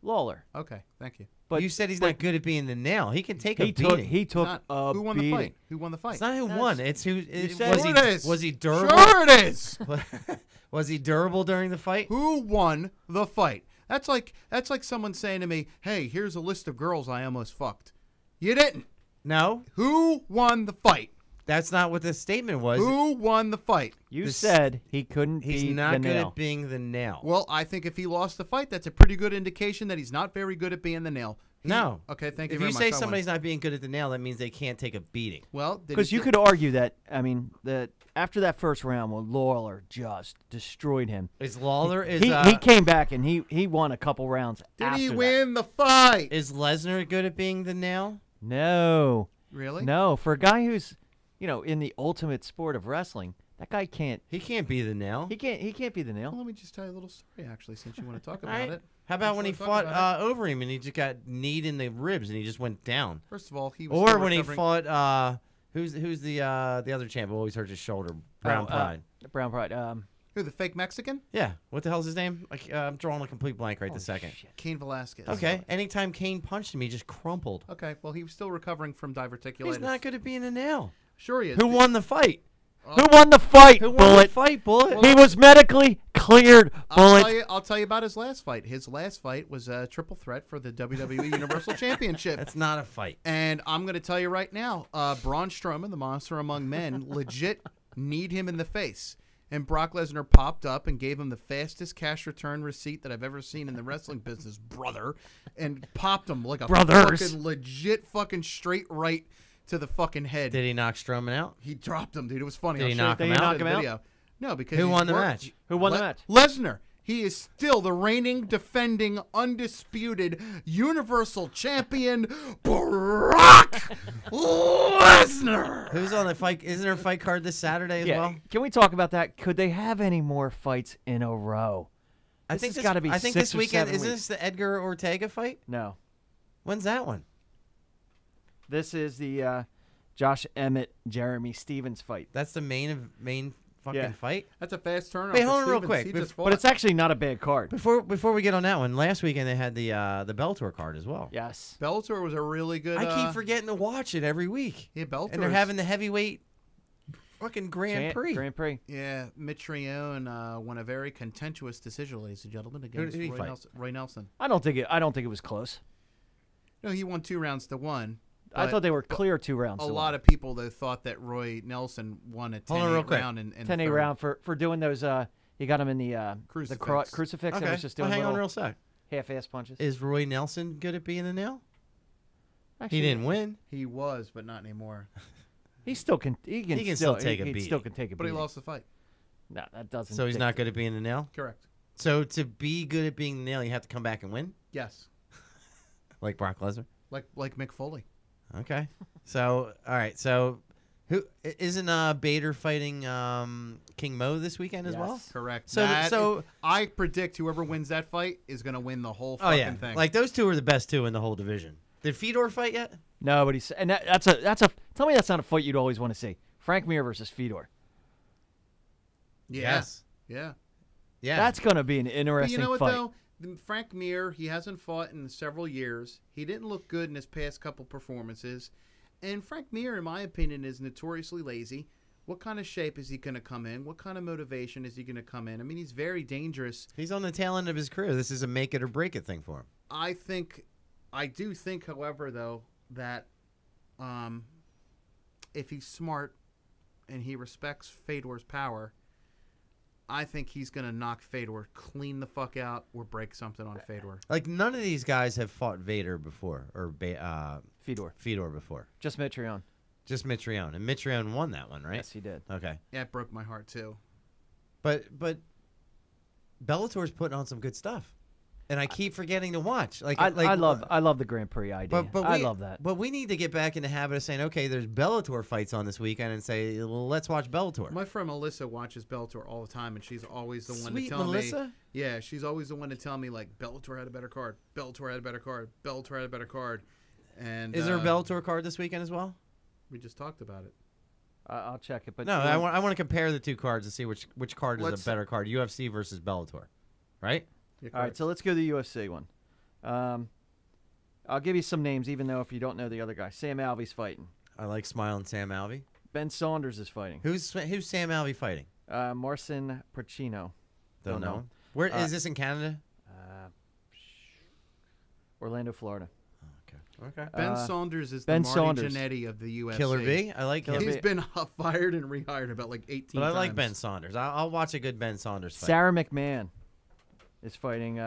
Lawler.
Okay, thank you.
But
you said he's not good at being the nail. He can take a
he
beating.
took
Not-
a
who won
beating.
the fight? Who won the fight?
It's not who won. It's who.
said-
Sure it is.
Was he durable?
Sure it is.
Was he durable during the fight?
Who won the fight? That's like someone saying to me, "Hey, here's a list of girls I almost fucked." You didn't.
No,
Who won the fight?
that's not what the statement was.
Who won the fight?
You
This-
said he couldn't
He's
be
not
the
good
nail.
at being the nail.
Well, I think if he lost the fight, that's a pretty good indication that he's not very good at being the nail.
No.
Okay, thank you
If
very
you
much.
say
I won.
somebody's not being good at the nail, that means they can't take a beating.
Well, did
Because
he
you
get-
could argue that, I mean, that after that first round when Lawler just destroyed him,
Is Lawler
he came back and he won a couple rounds.
Did
after
he
that.
win the fight?
is Lesnar good at being the nail?
No,
Really?
no. For a guy who's, in the ultimate sport of wrestling, that guy can't.
He can't be the nail.
He can't be the
Well,
nail.
let me just tell you a little story, actually, since you want to talk
All
about
right.
it.
How about when he
Let's talk
fought
about
over him and he just got kneed in the ribs and he just went down?
First of all, he was
Or
still
when he
recovering-
fought who's the other champ who always hurts his shoulder? Brown Pride.
Brown Pride.
Who, the fake Mexican?
Yeah. What the hell's his name? I'm drawing a complete blank right this second.
Shit.
Cain Velasquez.
Okay. Anytime Kane punched him, he just crumpled.
Okay, well, he was still recovering from diverticulitis.
He's not good at being a nail.
Sure he is.
Who won the fight?
Who won the fight,
Who won
Bullet?
the fight, Bullet?
He was medically cleared, Bullet.
I'll tell you about his last fight. His last fight was a triple threat for the WWE Universal Championship.
That's not a fight.
And I'm going to tell you right now, Braun Strowman, the monster among men, legit kneed him in the face. And Brock Lesnar popped up and gave him the fastest cash return receipt that I've ever seen in the wrestling business, brother. And popped him like a fucking legit fucking straight right to the fucking head.
Did he knock Strowman out?
He dropped him, dude. It was funny.
Did he
I'll
knock
show
him
you
out?
the video. No, because
Who
he's
won the
worked-
match?
Who won the match?
Lesnar. He is still the reigning, defending, undisputed Universal Champion, Brock Lesnar.
Who's on the fight? Isn't there a fight card this Saturday as well?
Can we talk about that? Could they have any more fights in a row?
I think
has got to be.
I think
6
this
or
weekend
7
is
weeks.
this the Edgar Ortega fight?
No,
When's that one?
this is the Josh Emmett, Jeremy Stevens fight.
That's the main fucking
Yeah.
fight.
That's a fast turnaround.
Wait,
for
hold on real
Stevens.
quick.
He
Bef-
just fought.
But it's actually not a bad card.
Before we get on that one, last weekend they had the Bellator card as well.
Yes.
Bellator was a really good.
I keep forgetting to watch it every week.
Yeah, Bellator.
And they're
is-
having the heavyweight fucking Grand Prix.
Grand Prix.
Yeah, Mitrione won a very contentious decision, ladies and gentlemen, against
did he fight?
Roy Nelson.
I don't think it was close.
No, he won 2 rounds to 1.
I thought they were clear 2 rounds.
A
to
lot
one.
of people though thought that Roy Nelson won a 10
Hold on real quick.
round and
10-8 round for doing those. You got him in the
Crucifix.
crucifix. And
Okay,
was just
well,
doing
hang on
little
real sec.
half-ass punches.
Is Roy Nelson good at being a nail?
Actually,
He didn't win.
He was, but not anymore.
He still can. He can
still take a
he
beating.
still can take a
But he
beating.
lost the fight.
No, that doesn't.
So he's not good at being a nail?
Correct.
So to be good at being a nail, you have to come back and win?
Yes.
Like Brock Lesnar?
Like Mick Foley.
Okay. So, all right. So, isn't Bader fighting King Mo this weekend as well?
Yes.
Correct.
So
I predict whoever wins that fight is going to win the whole
oh
fucking
yeah,
thing.
like those two are the best two in the whole division. Did Fedor fight yet?
No, but that's a. Tell me that's not a fight you'd always want to see. Frank Mir versus Fedor.
yeah.
Yes.
Yeah.
Yeah.
That's gonna be an
But
interesting
you know what
fight.
though? Frank Mir, he hasn't fought in several years. He didn't look good in his past couple performances. And Frank Mir, in my opinion, is notoriously lazy. What kind of shape is he going to come in? What kind of motivation is he going to come in? I mean, he's very dangerous.
He's on the tail end of his career. This is a make it or break it thing for him.
I do think, however, though, that if he's smart and he respects Fedor's power, I think he's going to knock Fedor clean the fuck out or break something on Fedor.
Like none of these guys have fought Vader before or
Fedor.
before.
Just Mitrione.
Just Mitrione, and Mitrione won that one, right?
Yes, he did.
Okay.
Yeah, it broke my heart, too.
But Bellator's putting on some good stuff, and I keep forgetting to watch. I
love the Grand Prix idea.
But
I love that.
But we need to get back in the habit of saying, okay, there's Bellator fights on this weekend, and say, well, let's watch Bellator.
My friend Melissa watches Bellator all the time, and she's always the one
Sweet
to tell
Melissa?
me. Yeah, she's always the one to tell me, like, Bellator had a better card. Bellator had a better card. Bellator had a better card. And
Is there a Bellator card this weekend as well?
We just talked about it.
I'll check it. But
No, I want to compare the two cards to see which card is
Let's-
a better card. UFC versus Bellator, right?
You're
All right,
correct.
so let's go to the UFC one. I'll give you some names, even though if you don't know the other guy. Sam Alvey's fighting.
I like Smiling Sam Alvey.
Ben Saunders is fighting.
Who's Sam Alvey fighting?
Marcin Pracino.
Don't know.
know.
Where is this in Canada?
Orlando, Florida.
Okay.
Ben Saunders is
Ben
the Marty
Saunders.
Jannetty of the UFC.
Killer B. I like him.
He's been fired and rehired about like 18
But I
times.
like Ben Saunders. I'll watch a good Ben Saunders fight.
Sarah McMahon is fighting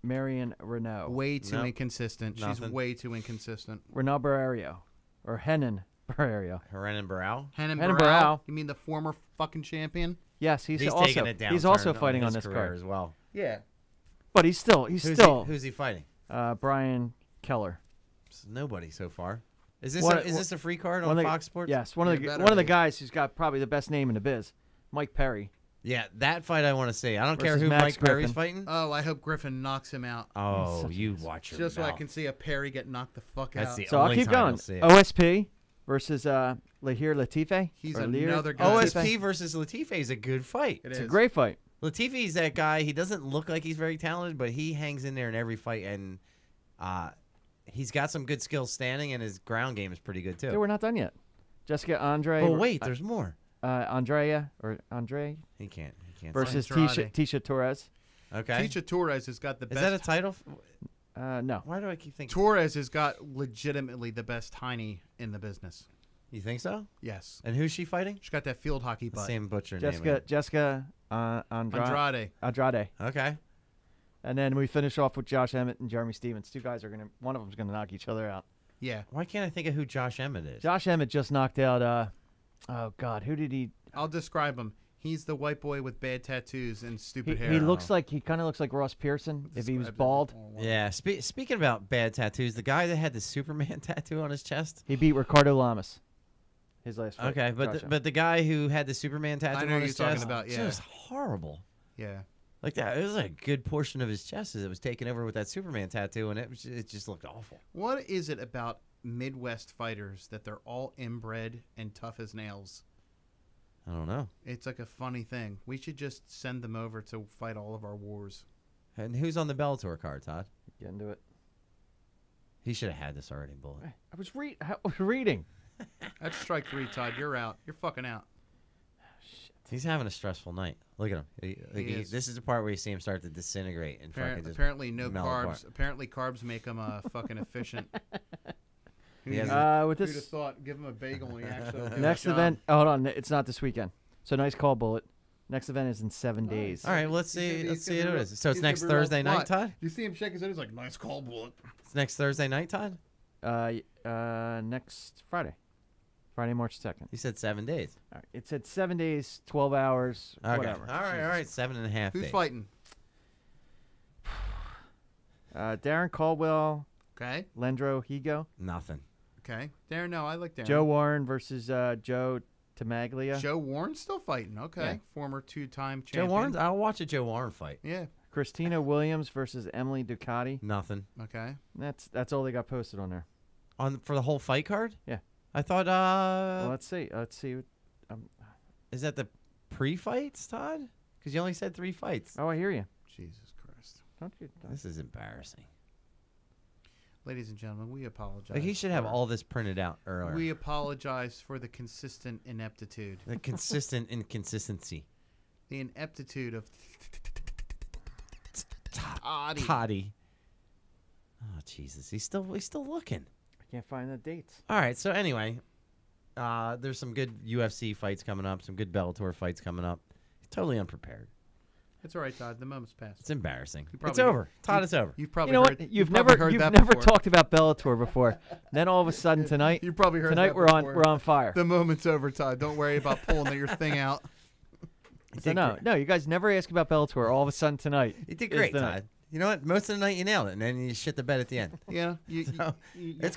Marion Renault.
Way too
Nope.
inconsistent. She's
Nothing.
way too inconsistent.
Renault Barreiro. Or Henan Barreiro.
Herenin Barao.
Henan
Henan
Barao.
Barao.
You mean the former fucking champion?
Yes, he's
He's
also
taking it down.
he's also fighting on
his
this
career
card.
as well.
Yeah.
But he's still
Who's he fighting?
Brian Keller.
Nobody so far. Is this
One-
is this a free card
One
on
of the-
Fox Sports?
Yes, one of
Yeah,
the
better
one of the
be.
guys who's got probably the best name in the biz, Mike Perry.
Yeah, that fight I want to see. I don't care
Versus
who
Max
Mike Perry's
Griffin.
fighting.
Oh, I hope Griffin knocks him out.
Oh,
such a
you
mess.
watch your
Just so I
mouth.
can see a Perry get knocked the fuck
That's
out.
the
So I'll
only
keep
time
going.
you'll see it.
OSP versus Lahir Latifi.
He's
Or
another
Latifi.
guy.
OSP versus Latifi is a good fight.
It
It's
is.
a great fight.
Latifi's that guy. He doesn't look like he's very talented, but he hangs in there in every fight, and he's got some good skills standing, and his ground game is pretty good too.
Yeah, we're not done yet. Jessica Andre.
Oh wait, there's more.
Andrea or Andre
He can't.
versus
Andrade.
Tisha Torres.
Okay.
Tisha Torres has got the
Is
best.
that a title?
No.
Why do I keep thinking?
Torres has got legitimately the best tiny in the business.
You think so?
Yes.
And who's she fighting?
She's got that field hockey butt.
Same butcher
Jessica
Andrade.
Andrade.
Okay.
And then we finish off with Josh Emmett and Jeremy Stevens. Two guys one of them's gonna knock each other out.
Yeah.
Why can't I think of who Josh Emmett is?
Josh Emmett just knocked out. Oh God, who did he?
I'll describe him. He's the white boy with bad tattoos and stupid hair.
He looks like he kind of looks like Ross Pearson if he was bald.
Yeah. Speaking about bad tattoos, the guy that had the Superman tattoo on his chest.
He beat Ricardo Lamas. His last fight.
Okay, but the guy who had the Superman tattoo
know
on
who
his
you're
chest,
talking about, yeah.
just horrible.
Yeah.
Like that, it was like a good portion of his chest that was taken over with that Superman tattoo, and it just looked awful.
What is it about Midwest fighters that they're all inbred and tough as nails?
I don't know.
It's like a funny thing. We should just send them over to fight all of our wars.
And who's on the Bellator card, Todd?
Get into it.
He should have had this already, Bullet.
I was reading.
That's strike 3, Todd. You're out. You're fucking out.
He's having a stressful night. Look at him.
is.
This is the part where you see him start to disintegrate and fucking just
Apparently, no
melt
carbs.
apart.
Apparently, carbs make him fucking efficient.
He has
With
Who'd have
this
thought? Give him a bagel and he actually will do
next
his job.
event. Oh, hold on, it's not this weekend. So nice call, Bullet. Next event is in 7 days.
All right, well, let's see.
He's
Let's
gonna
see
be
who it
real-
is. So it's
he's gonna
next
be real
Thursday night,
flat.
Todd.
You see him shake his head. He's like, "Nice call, Bullet."
It's next Thursday night, Todd.
Next Friday, March 2nd.
You said 7 days.
All right. It said 7 days, 12 hours,
Okay.
whatever.
All right. 7.5
Who's
days.
fighting?
Darren Caldwell,
Okay.
Lendro Higo,
Nothing.
Okay. Darren, no, I like Darren.
Joe Warren versus Joe Tamaglia,
Joe Warren's still fighting. Okay.
Yeah.
Former 2-time
Joe
champion.
Warren. I'll watch a Joe Warren fight.
Yeah.
Christina Williams versus Emily Ducati.
Nothing.
Okay.
That's all they got posted on there.
For the whole fight card.
Yeah.
I thought.
Well, let's see.
Is that the pre-fights, Todd? Because you only said 3 fights.
Oh, I hear you.
Jesus Christ.
Don't you?
This is embarrassing.
Ladies and gentlemen, we apologize.
Like he should have
for-
all this printed out earlier.
We apologize for the consistent ineptitude.
The consistent inconsistency.
The ineptitude of Toddy.
Toddy. Oh Jesus, he's still looking.
I can't find the dates.
All right, so anyway, there's some good UFC fights coming up, some good Bellator fights coming up. He's totally unprepared.
It's all right, Todd. The moment's passed.
It's embarrassing.
You probably-
It's over. Todd, it's over.
You've probably
You know
heard,
what? You've
probably
never
heard
you've
that
never
before.
talked about Bellator before. Then all of a sudden tonight,
You probably heard
tonight
that
we're on
before.
we're on fire.
The moment's over, Todd. Don't worry about pulling your thing out.
So no, you guys never ask about Bellator. All of a sudden tonight,
You did
is
great,
the night.
Todd. You know what? Most of the night you nailed it, and then you shit the bed at the end.
Yeah, you're
it's
kinda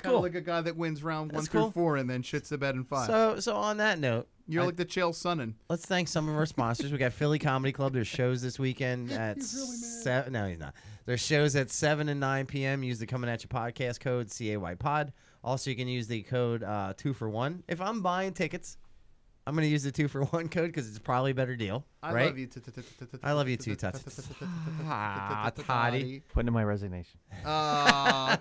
cool.
like a guy that wins round 1
That's
through
cool.
4 and then shits the bed in 5.
So on that note,
You're like the Chael Sonnen.
let's thank some of our sponsors. We got Philly Comedy Club. There's shows this weekend at 7. No, he's not. There's shows at 7 and 9 p.m. Use the Comin At Ya Podcast code CAYPOD. Also, you can use the code 2-for-1. If I'm buying tickets, I'm going to use the 2-for-1 code because it's probably a better deal.
I
right?
love you.
I love you too, Toddy.
Putting in my resignation.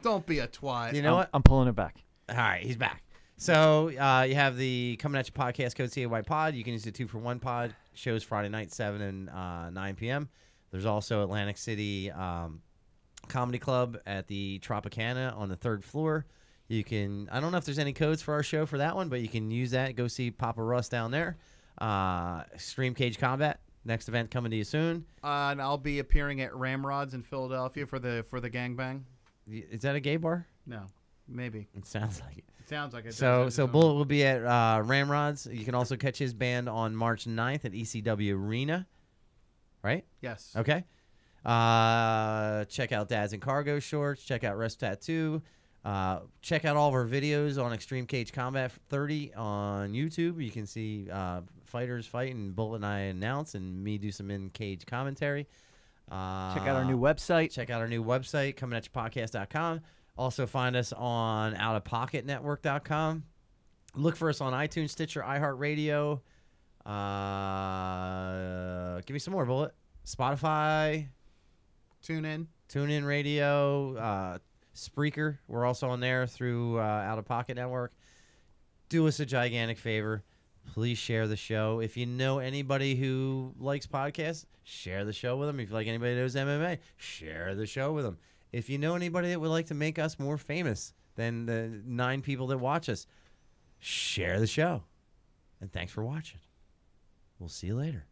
Don't be a twat.
You know what?
I'm pulling it back.
All right, he's back. So you have the Comin At Ya Podcast code CAYPOD. You can use the 2-for-1 pod. Shows Friday night, 7 and 9 p.m. There's also Atlantic City Comedy Club at the Tropicana on the 3rd floor. You can, I don't know if there's any codes for our show for that one, but you can use that. Go see Papa Russ down there. Extreme Cage Combat, next event coming to you soon.
And I'll be appearing at Ramrods in Philadelphia for the gangbang.
Is that a gay bar?
No, maybe.
It sounds like it.
It sounds like it.
So
does.
Bullet will be at Ramrods. You can also catch his band on March 9th at ECW Arena. Right?
Yes.
Okay. Check out Dads and Cargo Shorts. Check out Rest Tattoo. Check out all of our videos on Extreme Cage Combat 30 on YouTube. You can see fighters fight and Bullet and I announce and me do some in-cage commentary.
Check out our new website.
Check out our new website, cominatyourpodcast.com. Also find us on outofpocketnetwork.com. Look for us on iTunes, Stitcher, iHeartRadio. Give me some more, Bullet. Spotify, TuneIn Radio, Spreaker. We're also on there through Out of Pocket Network. Do us a gigantic favor. Please share the show. If you know anybody who likes podcasts, share the show with them. If you like anybody who knows MMA, share the show with them. If you know anybody that would like to make us more famous than the 9 people that watch us, share the show. And thanks for watching. We'll see you later.